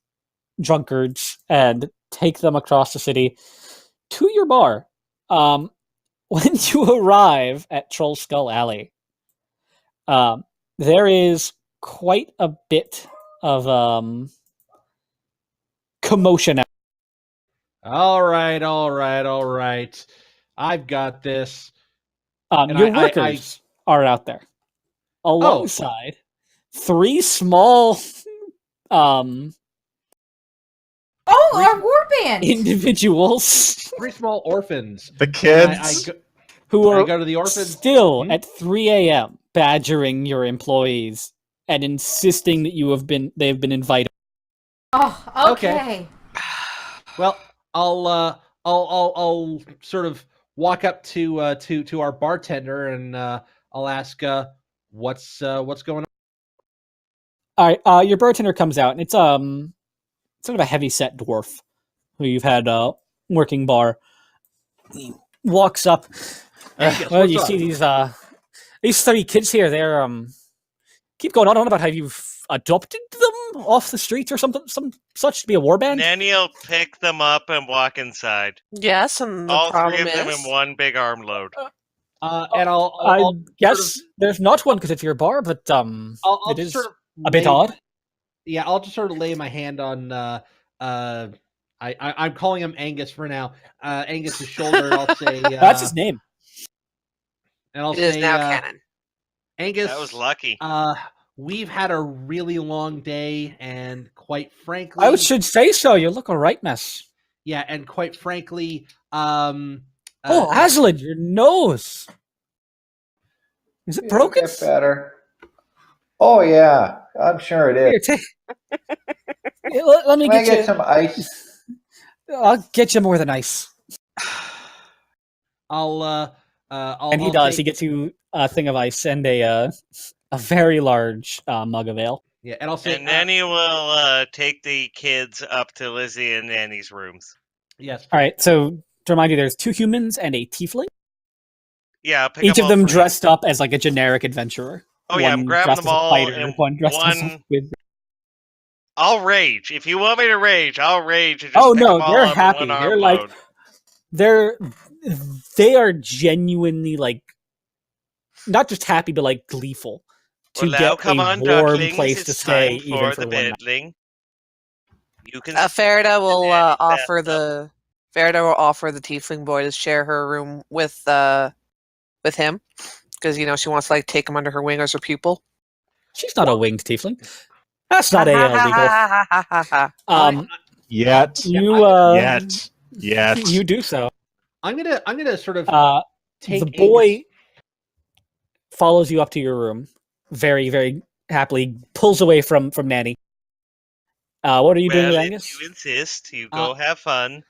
drunkards and take them across the city to your bar. When you arrive at Troll Skull Alley, there is quite a bit of commotion. All right. I've got this. And Your I- workers are out there alongside 3 small Oh, our warband! individuals 3 small orphans. The And kids. who I are go to the orphans. still Hmm? at 3 a.m. badgering your employees and insisting that they've been invited. Oh, Okay. okay. Well, I'll sort of walk up to our bartender and I'll ask what's going on. All right, your bartender comes out, and it's sort of a heavy set dwarf who you've had working bar. He walks up. Angus, Well, what's you up? see these 3 kids here. They're keep going on about how you've adopted them off the streets or something, some such to be a warband. Nanny'll pick them up and walk inside. Yes, and the All 3 problem of them is in one big armload. And I'll I I'll guess sort of- there's not one because it's your bar, but I'll it just is sort of a bit lay- odd. Yeah, I'll just sort of lay my hand on I'm calling him Angus for now. Angus's shoulder. And I'll say That's his name. And I'll it is say now canon. Angus, That was lucky. we've had a really long day, and quite frankly, I should say so. You look a right mess. yeah, and quite frankly, Oh, Aslan, your nose. Is it It'll broken? get better. Oh yeah, I'm sure it is. Here, let me Can I get you. get some ice? I'll get you more than ice. I'll And he I'll does. say- He gets you a thing of ice and a very large mug of ale. yeah, and I'll say And Nanny will take the kids up to Lizzie and Nanny's rooms. yes. All right. So to remind you, there's 2 humans and a tiefling. Yeah, I'll pick Each up of all them 3. dressed up as like a generic adventurer. Oh yeah, I'm One grabbing dressed them as a all fighter, and one dressed as a one. with. I'll rage if you want me to rage. I'll rage and just Oh pick no, them all they're up happy. in one They're arm like load. they are genuinely like not just happy but like gleeful to Well, now get come a on, warm ducklings. place It's to stay time even for for the one night. bedling. You can. Farida will Nanny's offer bathtub. the tiefling boy to share her room with him because she wants to like take him under her wing as her pupil. She's not a winged tiefling. That's not a legal. Yet. Yet. You do so. I'm gonna sort of take The boy follows you up to your room, very, very happily, pulls away from Nanny. What are you doing with Well, Angus? if you insist, you go have fun.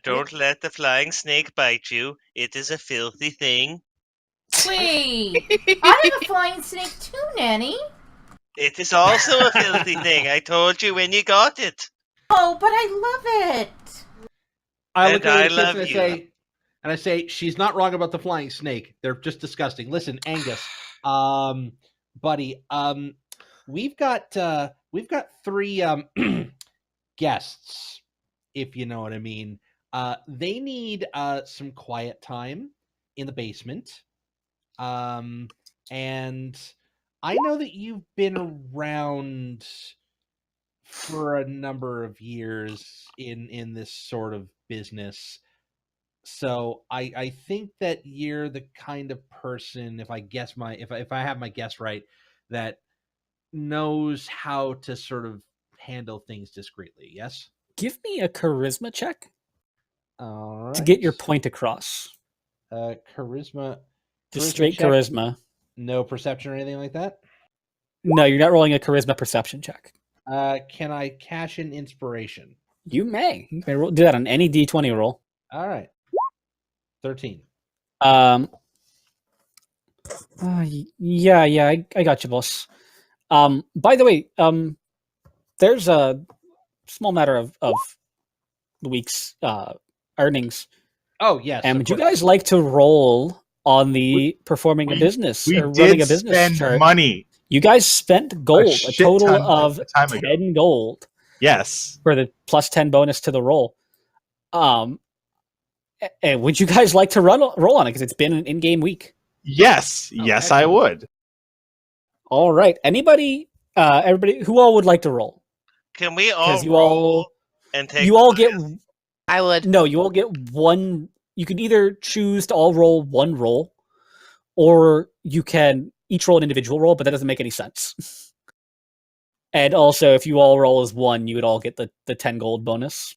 Don't let the flying snake bite you. It is a filthy thing. Wait, I have a flying snake too, Nanny. It is also a filthy thing. I told you when you got it. Oh, but I love it. I And look at I the kids love and you. I say, she's not wrong about the flying snake. They're just disgusting. Listen, Angus, buddy, we've got 3 guests, if you know what I mean. They need some quiet time in the basement. And I know that you've been around for a number of years in this sort of business. So I think that you're the kind of person, if I have my guess right, that knows how to sort of handle things discreetly. Yes. Give me a charisma check All right. to get your point across. Charisma. Just straight check. charisma. No perception or anything like that. No, you're not rolling a charisma perception check. Can I cash in inspiration? You may. You can do that on any D20 roll. All right. 13. Yeah, I got you, boss. By the way, there's a small matter of the week's earnings. Oh yes. And of would you course. guys like to roll on the performing a business We or running a did business spend chart? money. You guys spent gold, a shit total ton of a time ago. 10 gold Yes. for the plus 10 bonus to the roll. And would you guys like to roll on it because it's been an in-game week? Yes. Oh, yes, excellent. I would. All right. Everybody, who all would like to roll? Can we all 'Cause you roll all- and take? You all get I would. no. You all get one. You can either choose to all roll one roll, or you can each roll an individual roll, but that doesn't make any sense. And also, if you all roll as one, you would all get the 10 gold bonus.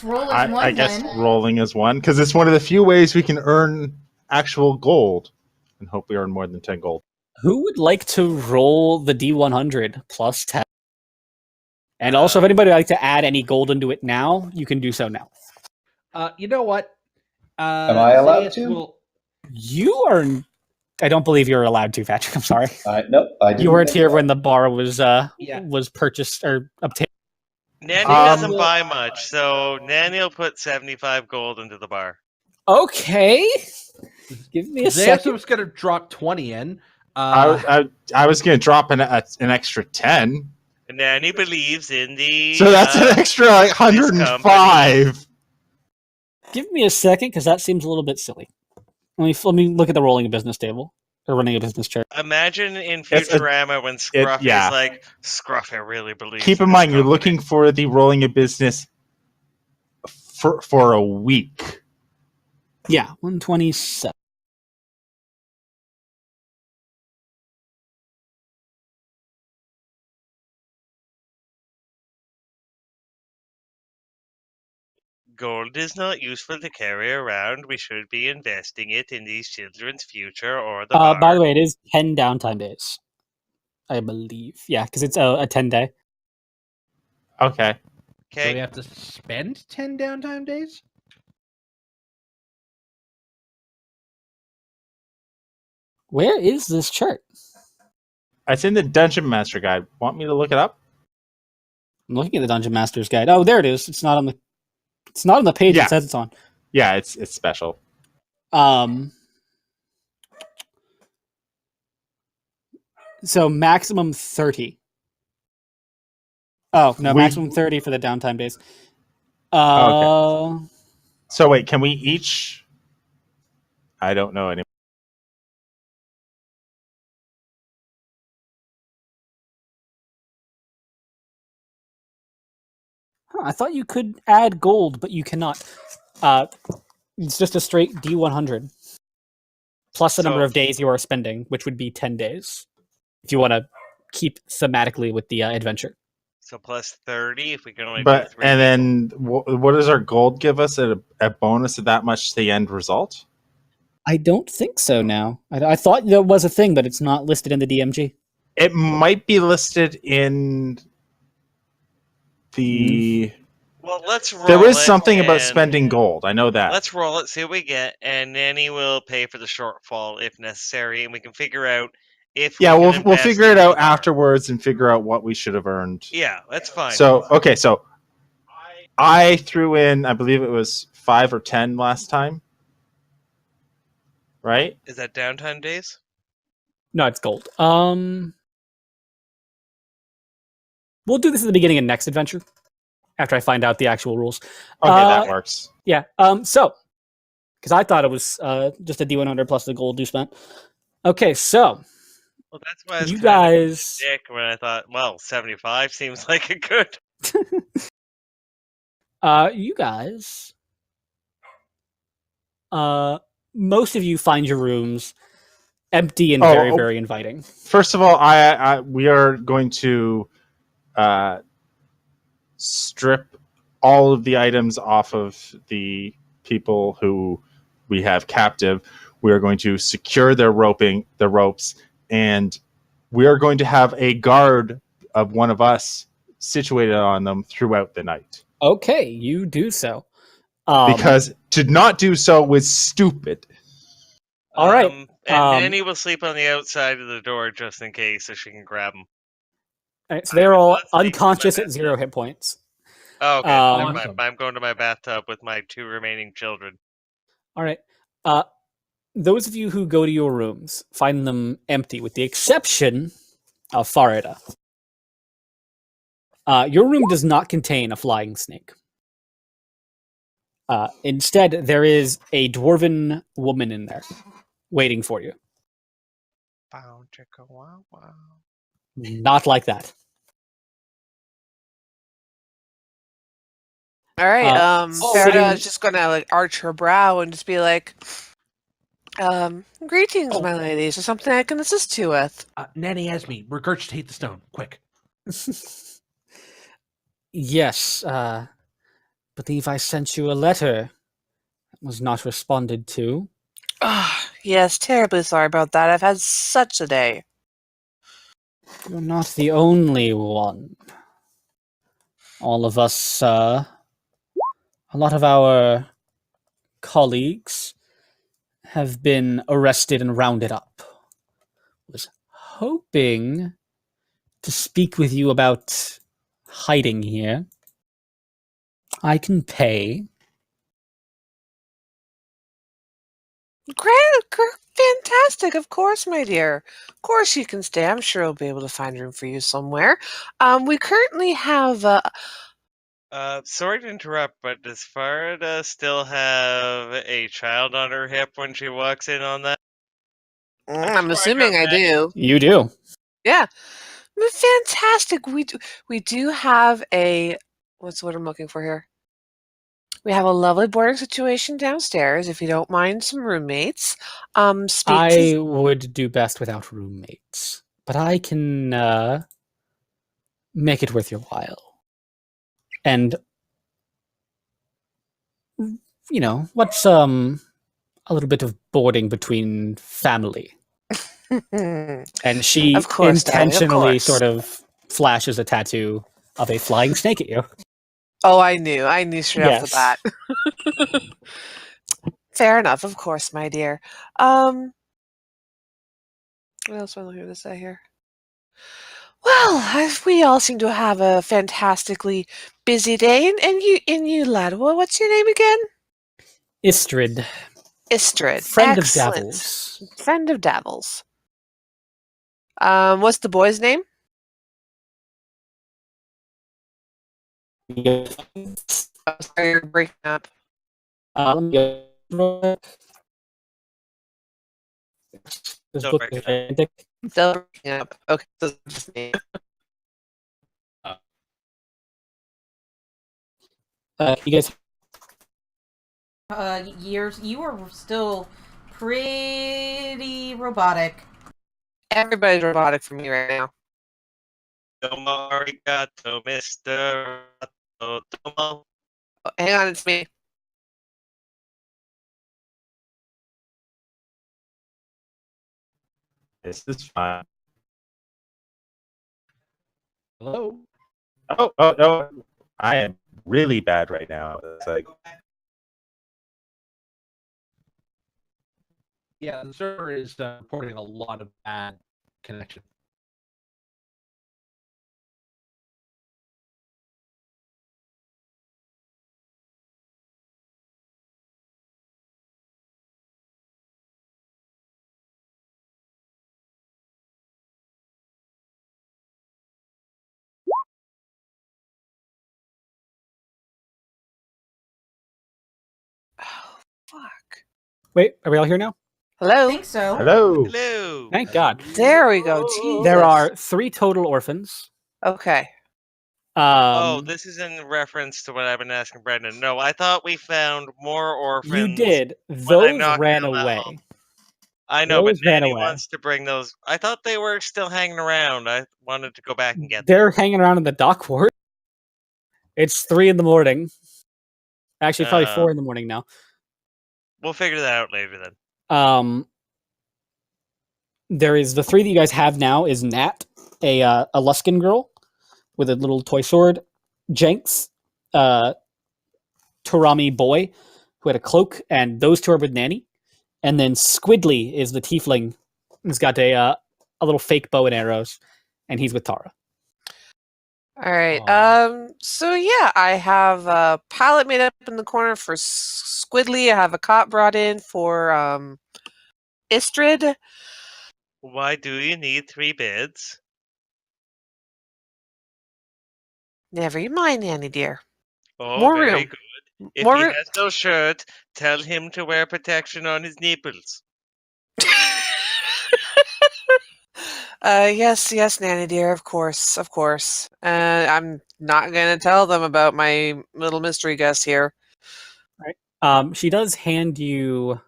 Roll as one I guess then. rolling is one because it's one of the few ways we can earn actual gold, and hope we earn more than 10 gold. Who would like to roll the D100 plus 10? And also, if anybody would like to add any gold into it now, you can do so now. You know what? Am I allowed Zayas to? will- You are. I don't believe you're allowed to, Patrick. I'm sorry. Nope. I didn't You weren't think here so. when the bar was Yeah. was purchased or obtained. Nanny Um, doesn't buy much, so Nanny will put 75 gold into the bar. Okay. Give me a Zayas second. was gonna drop 20 in. I was going to drop an extra 10, Nanny believes in the. so that's an extra like, 105. Give me a second because that seems a little bit silly. Let me look at the rolling a business table or running a business chart. Imagine in It's a- Futurama when Scruffy yeah. is like, Scruffy really believes. Keep in this mind, you're company." looking for the rolling a business for a week. Yeah, 127. gold is not useful to carry around. We should be investing it in these children's future or the bar. By the way, it is 10 downtime days, I believe. Yeah, because it's a 10-day. Okay. So we Okay. have to spend 10 downtime days? Where is this chart? It's in the Dungeon Master Guide. Want me to look it up? I'm looking at the Dungeon Master's Guide. Oh, there it is. It's not on the page Yeah. it says it's on. Yeah, it's special. So maximum 30. Oh, no, We- maximum 30 for the downtime days. Okay. So wait, can we each? I don't know anymore. I thought you could add gold, but you cannot. It's just a straight D100 plus the number So- of days you are spending, which would be 10 days. If you want to keep thematically with the adventure. So plus 30 if we can only do But 3 and people. then what does our gold give us? A bonus of that much to the end result? I don't think so now. I thought there was a thing, but it's not listed in the DMG. It might be listed in the. Well, let's roll There is it something about and- spending gold. I know that. Let's roll it, see what we get, and Nanny will pay for the shortfall if necessary, and we can figure out if Yeah, we we'll can we'll invest figure it in the out bar. afterwards and figure out what we should have earned. Yeah, that's fine. So okay, so I threw in, I believe it was 5 or 10 last time, right? Is that downtime days? No, it's gold. We'll do this at the beginning of next adventure after I find out the actual rules. Okay, that works. Yeah. So, because I thought it was just a D100 plus the gold you spent. Okay, so Well, that's why I was you kinda guys. dick when I thought, well, 75 seems like a good. You guys. Most of you find your rooms empty and very, very inviting. First of all, I we are going to strip all of the items off of the people who we have captive. We are going to secure their ropes, and we are going to have a guard of one of us situated on them throughout the night. Okay, you do so. Because to not do so was stupid. All right. And Nanny will sleep on the outside of the door just in case, so she can grab him. All right, so they're all Let's see. unconscious at 0 hit points. Oh, okay, never mind. Awesome. I'm going to my bathtub with my 2 remaining children. All right. Those of you who go to your rooms find them empty, with the exception of Farida. Your room does not contain a flying snake. Instead, there is a dwarven woman in there, waiting for you. Bow, chicka, wow, wow. Not like that. All right. sitting- Farida is just gonna like arch her brow and just be like, "Greetings, my ladies. Is something I can assist you with?" Nanny has me. Regurgitate the stone. Quick. Yes, believe I sent you a letter that was not responded to. Ah, yes, terribly sorry about that. I've had such a day. You're not the only one. All of us, a lot of our colleagues have been arrested and rounded up. Was hoping to speak with you about hiding here. I can pay. Fantastic, of course, my dear. Of course you can stay. I'm sure we'll be able to find room for you somewhere. We currently have Sorry to interrupt, but does Farida still have a child on her hip when she walks in on that? I'm sure I assuming I have that. do. You do. Yeah. Fantastic. We do have a what's what I'm looking for here? We have a lovely boarding situation downstairs, if you don't mind some roommates. I would do best without roommates, but I can make it worth your while. And what's a little bit of boarding between family. And she Of course, Daddy, of intentionally course. sort of flashes a tattoo of a flying snake at you. Oh, I knew straight off the Yes. bat. Fair enough, of course, my dear. What else am I looking to say here? Well, we all seem to have a fantastically busy day, and you, lad, what's your name again? Istrid, Istrid. friend of Excellent. Davils. Friend of Davils. What's the boy's name? Yeah. Oh, sorry, you're breaking up. Let me go. This Still book breaking is up. gigantic. Still breaking up. Okay, so it's his name. You guys, Years, you are still pretty robotic. Everybody's robotic for me right now. Domo arigato, Mr. Domo. Oh, hang on, it's me. This is fine. Hello. Oh, no. I am really bad right now. It's like, Yeah, the server is reporting a lot of bad connection. Oh, fuck. wait, are we all here now? I Hello? think so. hello. Hello. Thank God. There we go. Jesus. There are 3 total orphans. Okay. Oh, Um, this is in reference to what I've been asking Brendan. No, I thought we found more orphans. you did. I Those knocked ran them out. away. I know, but Those ran Nanny away. wants to bring those. I thought they were still hanging around. I wanted to go back and get them. They're hanging around in the dock ward. It's 3 in the morning. Actually, probably 4 in the morning now. We'll figure that out later then. There is the 3 that you guys have now is Nat, a Luskin girl with a little toy sword, Jenks, Torami boy who had a cloak, and those 2 are with Nanny. And then Squidly is the tiefling. He's got a little fake bow and arrows, and he's with Tara. All right. Aw. So yeah, I have a pallet made up in the corner for Squidly. I have a cot brought in for Istrid. Why do you need 3 beds? Never you mind, Nanny dear. Oh, More very room. good. If More he room. has no shirt, tell him to wear protection on his nipples. Yes, Nanny dear. Of course. I'm not gonna tell them about my little mystery guest here. She does hand you,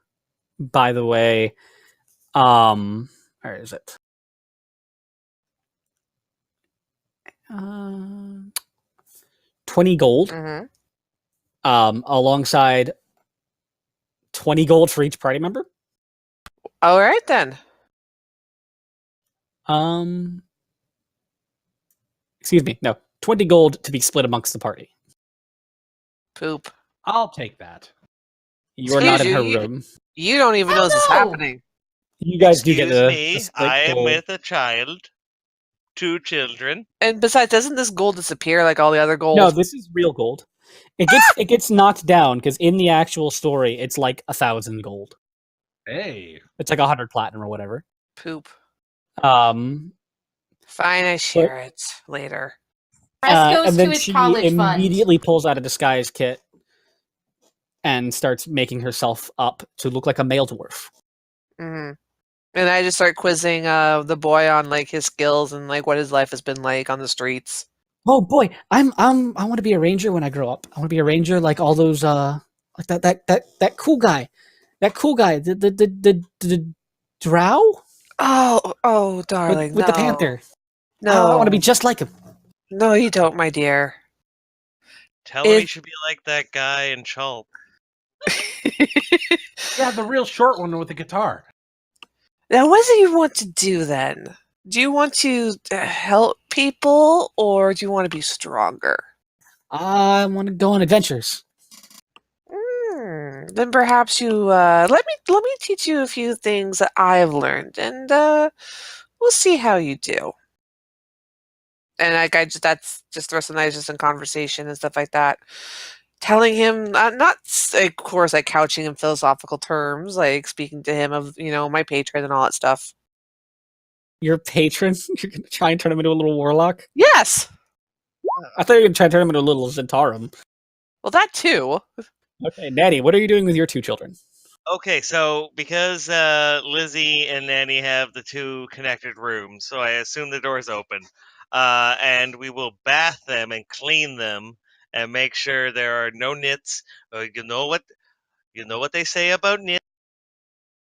by the way, where is it? 20 gold, Mm-hmm. alongside 20 gold for each party member. All right then. Excuse me, no, 20 gold to be split amongst the party. Poop. I'll take that. You are not in Excuse her you, room. You don't even know this is no! happening. You guys do get Excuse the me, split I am gold. with a child. 2 children. And besides, doesn't this gold disappear like all the other gold? No, this is real gold. It gets knocked down because in the actual story, it's like 1,000 gold. Hey. It's like 100 platinum or whatever. Poop. Um, Fine, I share it later. Rest goes and to then his she college fund. immediately pulls out a disguise kit and starts making herself up to look like a male dwarf. Mm-hmm. And I just start quizzing the boy on like his skills and like what his life has been like on the streets. Oh boy, I want to be a ranger when I grow up. I want to be a ranger like all those like that cool guy, the drow. Oh, darling, with the panther. No, I want to be just like him. No, you don't, my dear. Tell him he should be like that guy in Chulk. Yeah, the real short one with the guitar. Now, what do you want to do then? Do you want to help people, or do you want to be stronger? I want to go on adventures. Then perhaps you let me teach you a few things that I have learned, and we'll see how you do. And like that's just the rest of the night is just in conversation and stuff like that. Telling him, not of course, like couching in philosophical terms, like speaking to him of my patron and all that stuff. Your patron? You're going to try and turn him into a little warlock? Yes. I thought you were going to try and turn him into a little Zentarum. Well, that too. Okay, Natty, what are you doing with your two children? Okay, so because Lizzie and Nanny have the two connected rooms, so I assume the door's open, and we will bath them and clean them and make sure there are no nits. You know what they say about nits?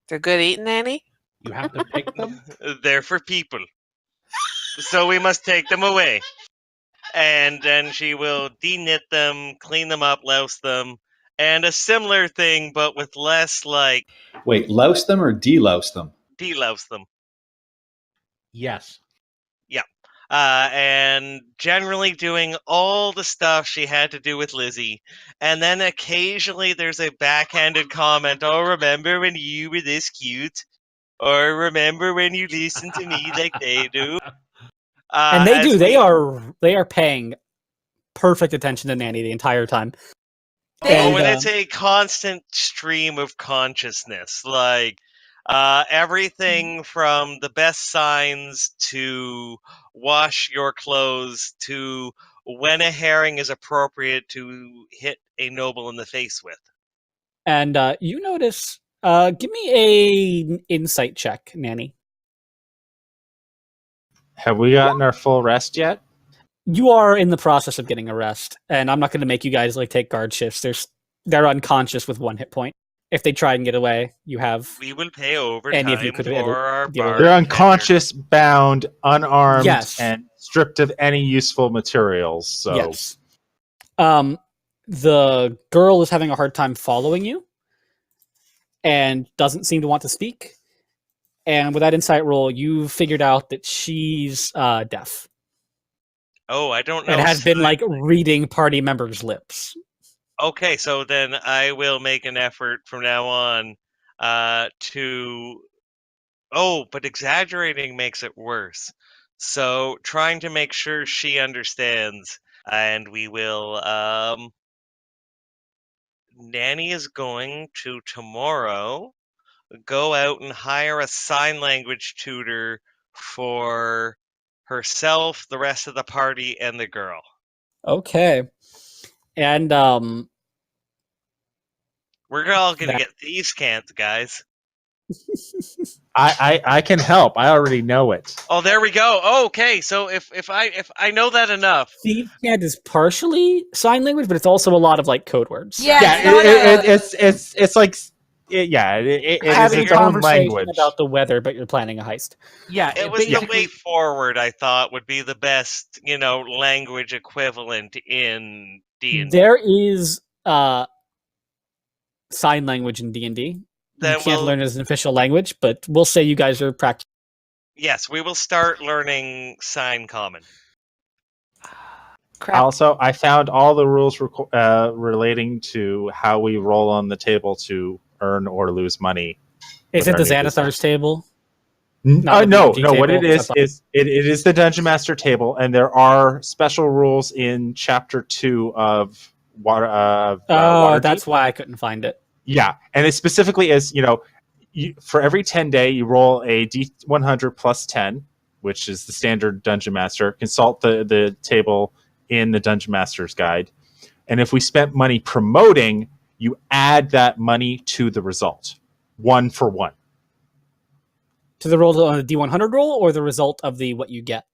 They're good eating, Annie. You have to pick them? They're for people, so we must take them away. And then she will de-knit them, clean them up, louse them, and a similar thing, but with less like Wait, louse them or delouse them? de-louse them. Yes. Yeah. And generally doing all the stuff she had to do with Lizzie. And then occasionally there's a backhanded comment, oh, remember when you were this cute? Or remember when you listened to me like they do? And they do. as They we- they are paying perfect attention to Nanny the entire time. Oh, And, and it's a constant stream of consciousness. Like, everything from the best signs to wash your clothes to when a herring is appropriate to hit a noble in the face with. And you notice, give me an insight check, Nanny. Have we gotten our full rest yet? You are in the process of getting a rest, and I'm not going to make you guys like take guard shifts. They're unconscious with 1 hit point. If they try and get away, you have We will pay Any of you overtime could for our deal with it. They're bartender. unconscious, bound, unarmed, Yes. and stripped of any useful materials. So yes. The girl is having a hard time following you, and doesn't seem to want to speak. And with that insight roll, you figured out that she's deaf. Oh, I don't know. And has been like reading party members' lips. Okay, so then I will make an effort from now on to. Oh, but exaggerating makes it worse. So trying to make sure she understands, and we will. Nanny is going to tomorrow go out and hire a sign language tutor for herself, the rest of the party, and the girl. Okay. And We're all gonna That- get thieves' cants, guys. I can help. I already know it. Oh, there we go. Oh, okay, so if I know that enough, Thieves' Cant is partially sign language, but it's also a lot of like code words. Yeah, Yeah, it's not it's like it is Having its a own conversation language. about the weather, but you're planning a heist. Yeah, it was the way basically- forward. I thought would be the best, language equivalent in D&D. There is sign language in D&D. You Then can't learn it as an official language, but we'll say you guys are practicing. Yes, we will start learning Sign Common. Crap. Also, I found all the rules relating to how we roll on the table to earn or lose money. Is with it the our new Xanathar's table? Not the No, BMG no. What table? it is it is the Dungeon Master table, and there are special rules in Chapter 2 of Water. Waterdeep. That's why I couldn't find it. Yeah, and it specifically is, for every 10 day, you roll a D100 plus 10, which is the standard Dungeon Master. Consult the table in the Dungeon Master's Guide. And if we spent money promoting, you add that money to the result, 1 for 1. To the roll on the D100 roll, or the result of the what you get?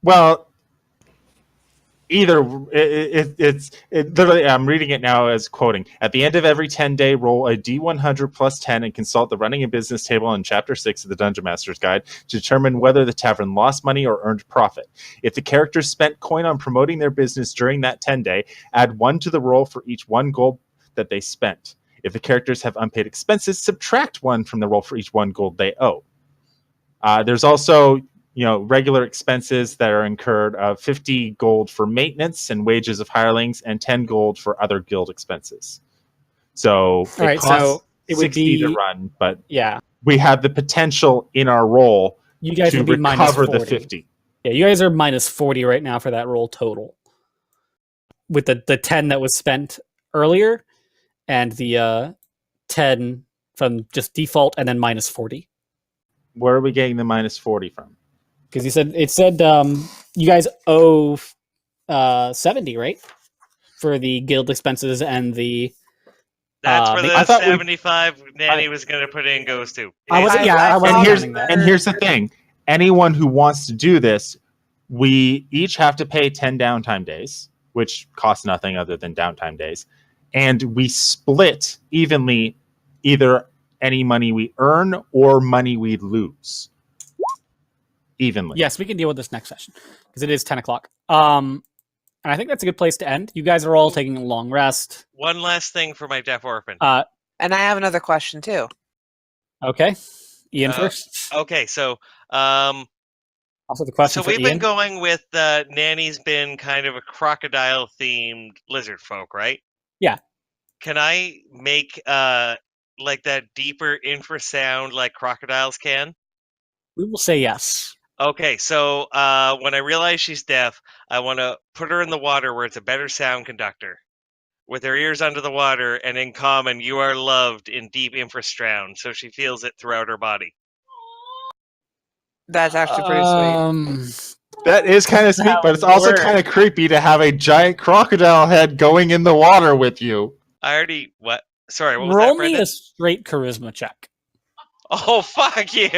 Well, either it's literally, I'm reading it now as quoting, at the end of every 10-day, roll a d100 plus 10 and consult the running and business table in chapter 6 of the Dungeon Master's Guide to determine whether the tavern lost money or earned profit. If the characters spent coin on promoting their business during that 10-day, add 1 to the roll for each 1 gold that they spent. If the characters have unpaid expenses, subtract 1 from the roll for each 1 gold they owe. There's also regular expenses that are incurred of 50 gold for maintenance and wages of hirelings and 10 gold for other guild expenses. So it costs it would 60 be to run, but yeah. we have the potential in our roll You guys to would be minus recover 40. the 50. Yeah, you guys are minus 40 right now for that roll total. With the 10 that was spent earlier and the 10 from just default and then minus 40. Where are we getting the minus 40 from? Because it said you guys owe 70, right? For the guild expenses and the That's where the I thought 75 Nanny was going to put in goes to. I wasn't counting that. And here's the thing. Anyone who wants to do this, we each have to pay 10 downtime days, which costs nothing other than downtime days. And we split evenly either any money we earn or money we lose. Evenly. Yes, we can deal with this next session because it is 10 o'clock. And I think that's a good place to end. You guys are all taking a long rest. One last thing for my deaf orphan. And I have another question too. Okay, Ian first. Okay, so Also, the question. So we've been going with Nanny's been kind of a crocodile themed lizard folk, right? Yeah. Can I make like that deeper infrasound like crocodiles can? We will say yes. Okay, so when I realize she's deaf, I want to put her in the water where it's a better sound conductor. With her ears under the water, and in common, you are loved in deep infrasound, so she feels it throughout her body. That's actually pretty sweet. That is kind of sweet, but it's also kind of creepy to have a giant crocodile head going in the water with you. I already... What? Sorry, what was Roll that, me Brendan? a straight charisma check. Oh, fuck you!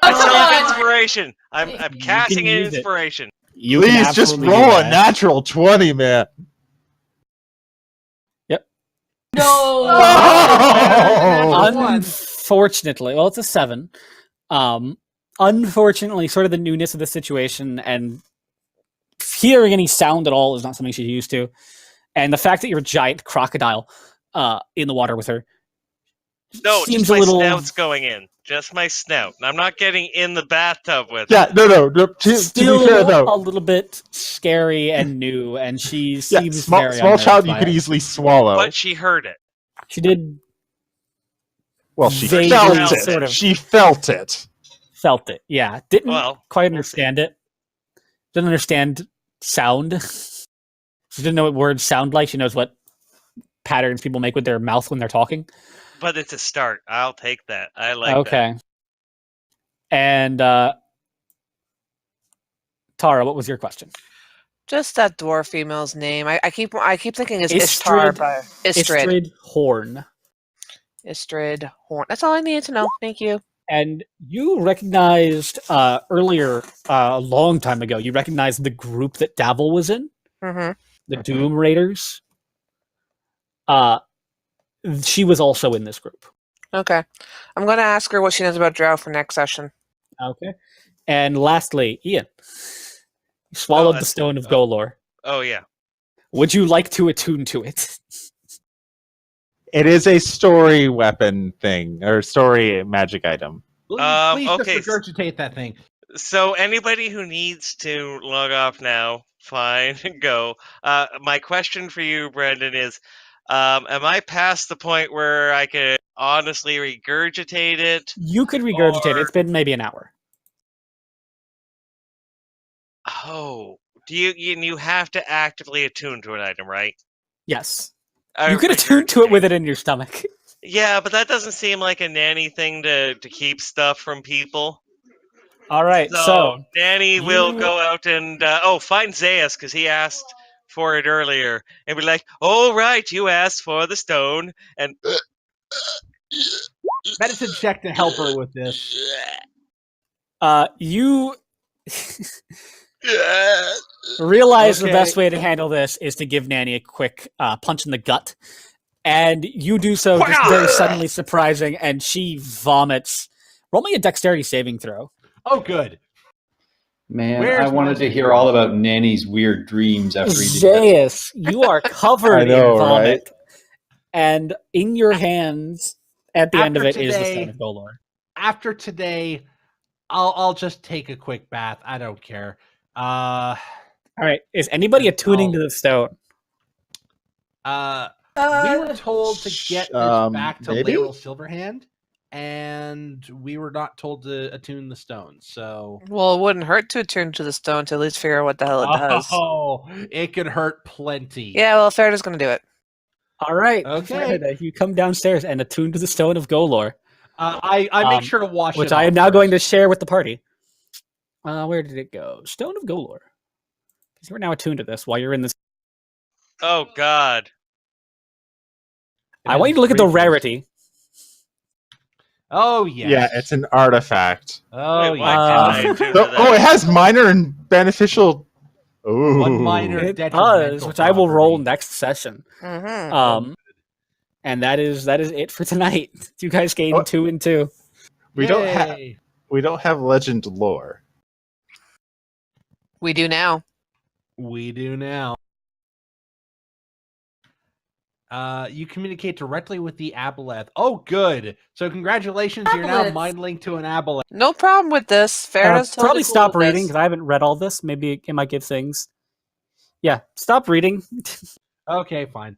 Self-inspiration! I'm casting an inspiration. Please just roll a natural 20, man. Yep. No! Unfortunately, well, it's a 7. Unfortunately, sort of the newness of the situation and hearing any sound at all is not something she's used to. And the fact that you're a giant crocodile in the water with her No, seems just my a little... snout's going in. Just my snout. I'm not getting in the bathtub with her. No. To be fair, though, a little bit scary and new, and she seems small, very small child you it. could easily swallow. But she heard it. She did. Well, she vaguely felt it. Sort of she felt it. Felt it. Yeah, didn't quite understand it. Didn't understand sound. She didn't know what words sound like. She knows what patterns people make with their mouth when they're talking. But it's a start. I'll take that. I like that. Okay. And Tara, what was your question? Just that dwarf female's name. I keep thinking it's Ishtar, but Istrid Horn. Istrid Horn. That's all I needed to know. Thank you. And you recognized earlier, a long time ago, you recognized the group that Davil was in? Mm-hmm. The Doom Raiders. She was also in this group. Okay. I'm going to ask her what she knows about Drow for next session. Okay. And lastly, Ian. You swallowed the Stone of Golor. Oh, yeah. Would you like to attune to it? It is a story weapon thing, or story magic item. Please okay. just regurgitate that thing. So anybody who needs to log off now, fine, go. My question for you, Brendan, is am I past the point where I could honestly regurgitate it? You could regurgitate it. It's been maybe an hour. Oh, you have to actively attune to an item, right? Yes. You could attune to it with it in your stomach. Yeah, but that doesn't seem like a Nanny thing to keep stuff from people. All right, so Nanny will go out and find Zaius because he asked for it earlier, and be like, "Oh right, you asked for the stone," and medicine check to help her with this. You Realize the Okay. best way to handle this is to give Nanny a quick punch in the gut. And you do so just very suddenly surprising, and she vomits. Roll me a dexterity saving throw. Oh, good. Man, Where's I my wanted to hear secret? all about Nanny's weird dreams after he did that. Zaius, you are covered I know, in vomit. right? And in your hands, at the end of After it, is the today- Stone of Golor. After today, I'll just take a quick bath. I don't care. All right, is anybody attuning to the stone? We were told to get this back to maybe? Laurel Silverhand, and we were not told to attune the stone. So, Well, it wouldn't hurt to attune to the stone to at least figure out what the hell it does. oh, it could hurt plenty. Yeah, well, Farida's going to do it. All right, Okay. Farida, you come downstairs and attune to the Stone of Golor, I make sure to wash which it I am off now going to first. share with the party. Where did it go? Stone of Golor. Because you're now attuned to this while you're in this. Oh God. It I want you is to look at the ridiculous. rarity. Oh yes. Yeah, it's an artifact. Oh Wait, yeah. why can't I attune to Oh, it that? has minor and beneficial. Ooh. One minor It detrimental does, which I will roll property. next session. Mm-hmm. And that is it for tonight. You guys gain Oh. 2 and 2. We don't have Yay. legend lore. We do now. We do now. You communicate directly with the aboleth. Oh, good. So congratulations, you're now Aboleths. mind linked to an aboleth. No problem with this. Farida's totally Probably cool stop with reading this. because I haven't read all this. Maybe it might give things. Yeah, stop reading. Okay, fine.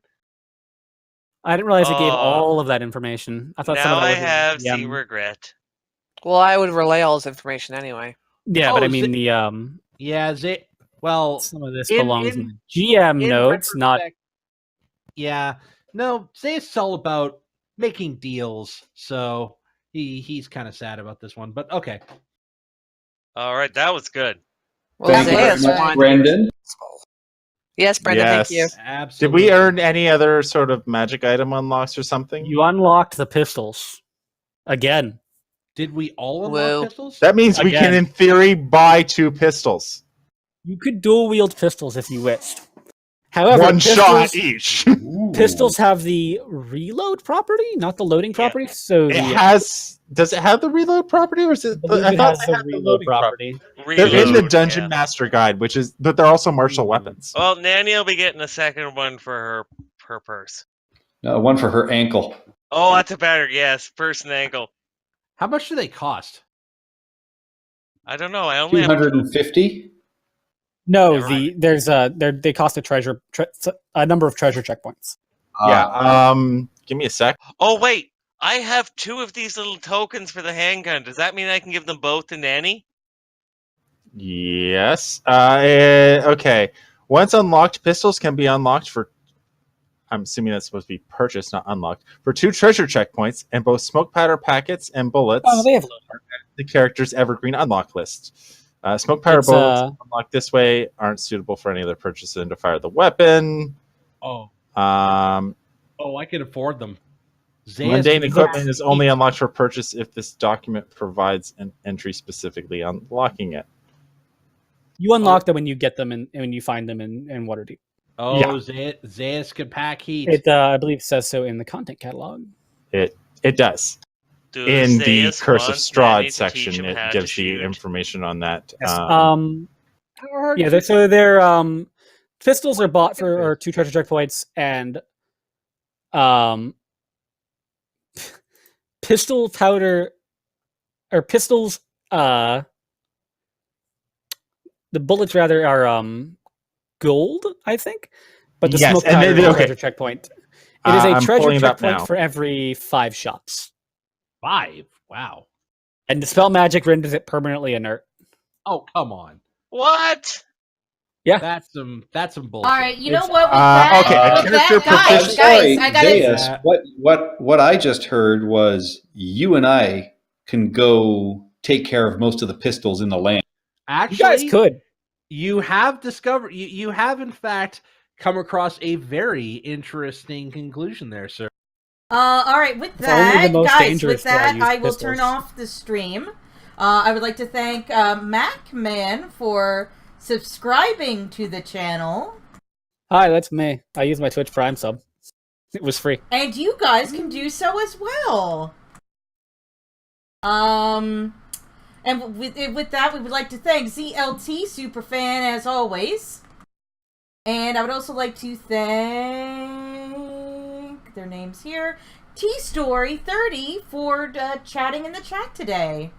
I didn't realize it gave Oh. all of that information. I thought some Now of that I was have yeah, the regret. Well, I would relay all this information anyway. yeah, but I Oh, mean the Yeah, well, some of this in- belongs in, in- the GM in notes, not retrospect- Yeah. No, it's all about making deals. So he's kind of sad about this one, but okay. All right, that was good. Well, Thank you very Zaius much, won. Brendan. Yes, Brendan, thank you. Yes. Did Absolutely. we earn any other sort of magic item unlocks or something? you unlocked the pistols again. Did we all unlock Whoa. pistols? That means we can, Again. in theory, buy 2 pistols. You could dual wield pistols if you wished. However, One shot pistols, each. pistols have the reload property, not the loading property. So It the, has. Does it have the reload property, or is it? I believe I it thought has they the had the reload loading property. They're in the Reload, Dungeon yeah. Master Guide, but they're also martial weapons. Well, Nanny will be getting a second one for her purse. No, one for her ankle. Oh, that's a better yes. Purse and ankle. How much do they cost? I don't know. I only have 250? No, Yeah, right. they cost a number of treasure checkpoints. Yeah. Give me a sec. Oh wait, I have 2 of these little tokens for the handgun. Does that mean I can give them both to Nanny? Yes. Okay. Once unlocked, pistols can be unlocked for. I'm assuming that's supposed to be purchased, not unlocked, for 2 treasure checkpoints, and both smoke powder packets and bullets. Oh, they have The character's evergreen unlock list. Smoke powder It's, bullets unlocked this way aren't suitable for any other purchase than to fire the weapon. Oh, Um, I can afford them. mundane Zaius- equipment is only unlocked for purchase if this document provides an entry specifically unlocking it. You unlock them when you get them and when you find them in Waterdeep. Oh, Yeah. Zaius can pack heat. It I believe says so in the content catalog. It does. Does In the Zaius Curse of want Strahd Nanny to section, teach him it how gives to the shoot? information on that. Yes. How hard Yeah, is it? so they're pistols are bought for 2 treasure checkpoints, and pistol powder or pistols. The bullets rather are gold, I think, but the Yes, smoke and powder is a okay. treasure checkpoint. It is a I'm treasure pulling it up checkpoint now. for every 5 shots, 5. Wow. and dispel magic renders it permanently inert. Oh, come on. What? That's some bullshit. All right, you know It's- what? With that, okay, a with that, character guys, proficiency- guys, I gotta. Zaius, what I just heard was you and I can go take care of most of the pistols in the land. Actually, You guys could. you have discovered you have in fact come across a very interesting conclusion there, sir. All right, with It's only the that, most guys, dangerous with that, where I I use will pistols. turn off the stream. I would like to thank Mac Man for subscribing to the channel. Hi, that's me. I use my Twitch Prime sub. It was free. And you guys can do so as well. And with that, we would like to thank ZLT Superfan as always. And I would also like to thank their names here. T-Story30 for chatting in the chat today.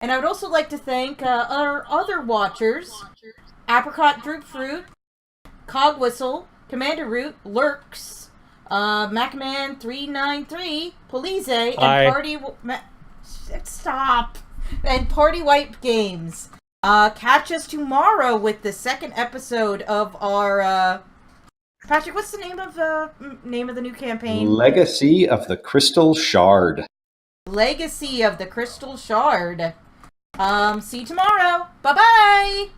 And I would also like to thank our other watchers. Apricot Droop Fruit, Cog Whistle, Commander Root, Lurks, Macman 393, Polize, and Hi. Stop! And Party Wipe Games. Catch us tomorrow with the second episode of our Patrick, what's the name of the new campaign? Legacy of the Crystal Shard. Legacy of the Crystal Shard. See you tomorrow. Bye-bye!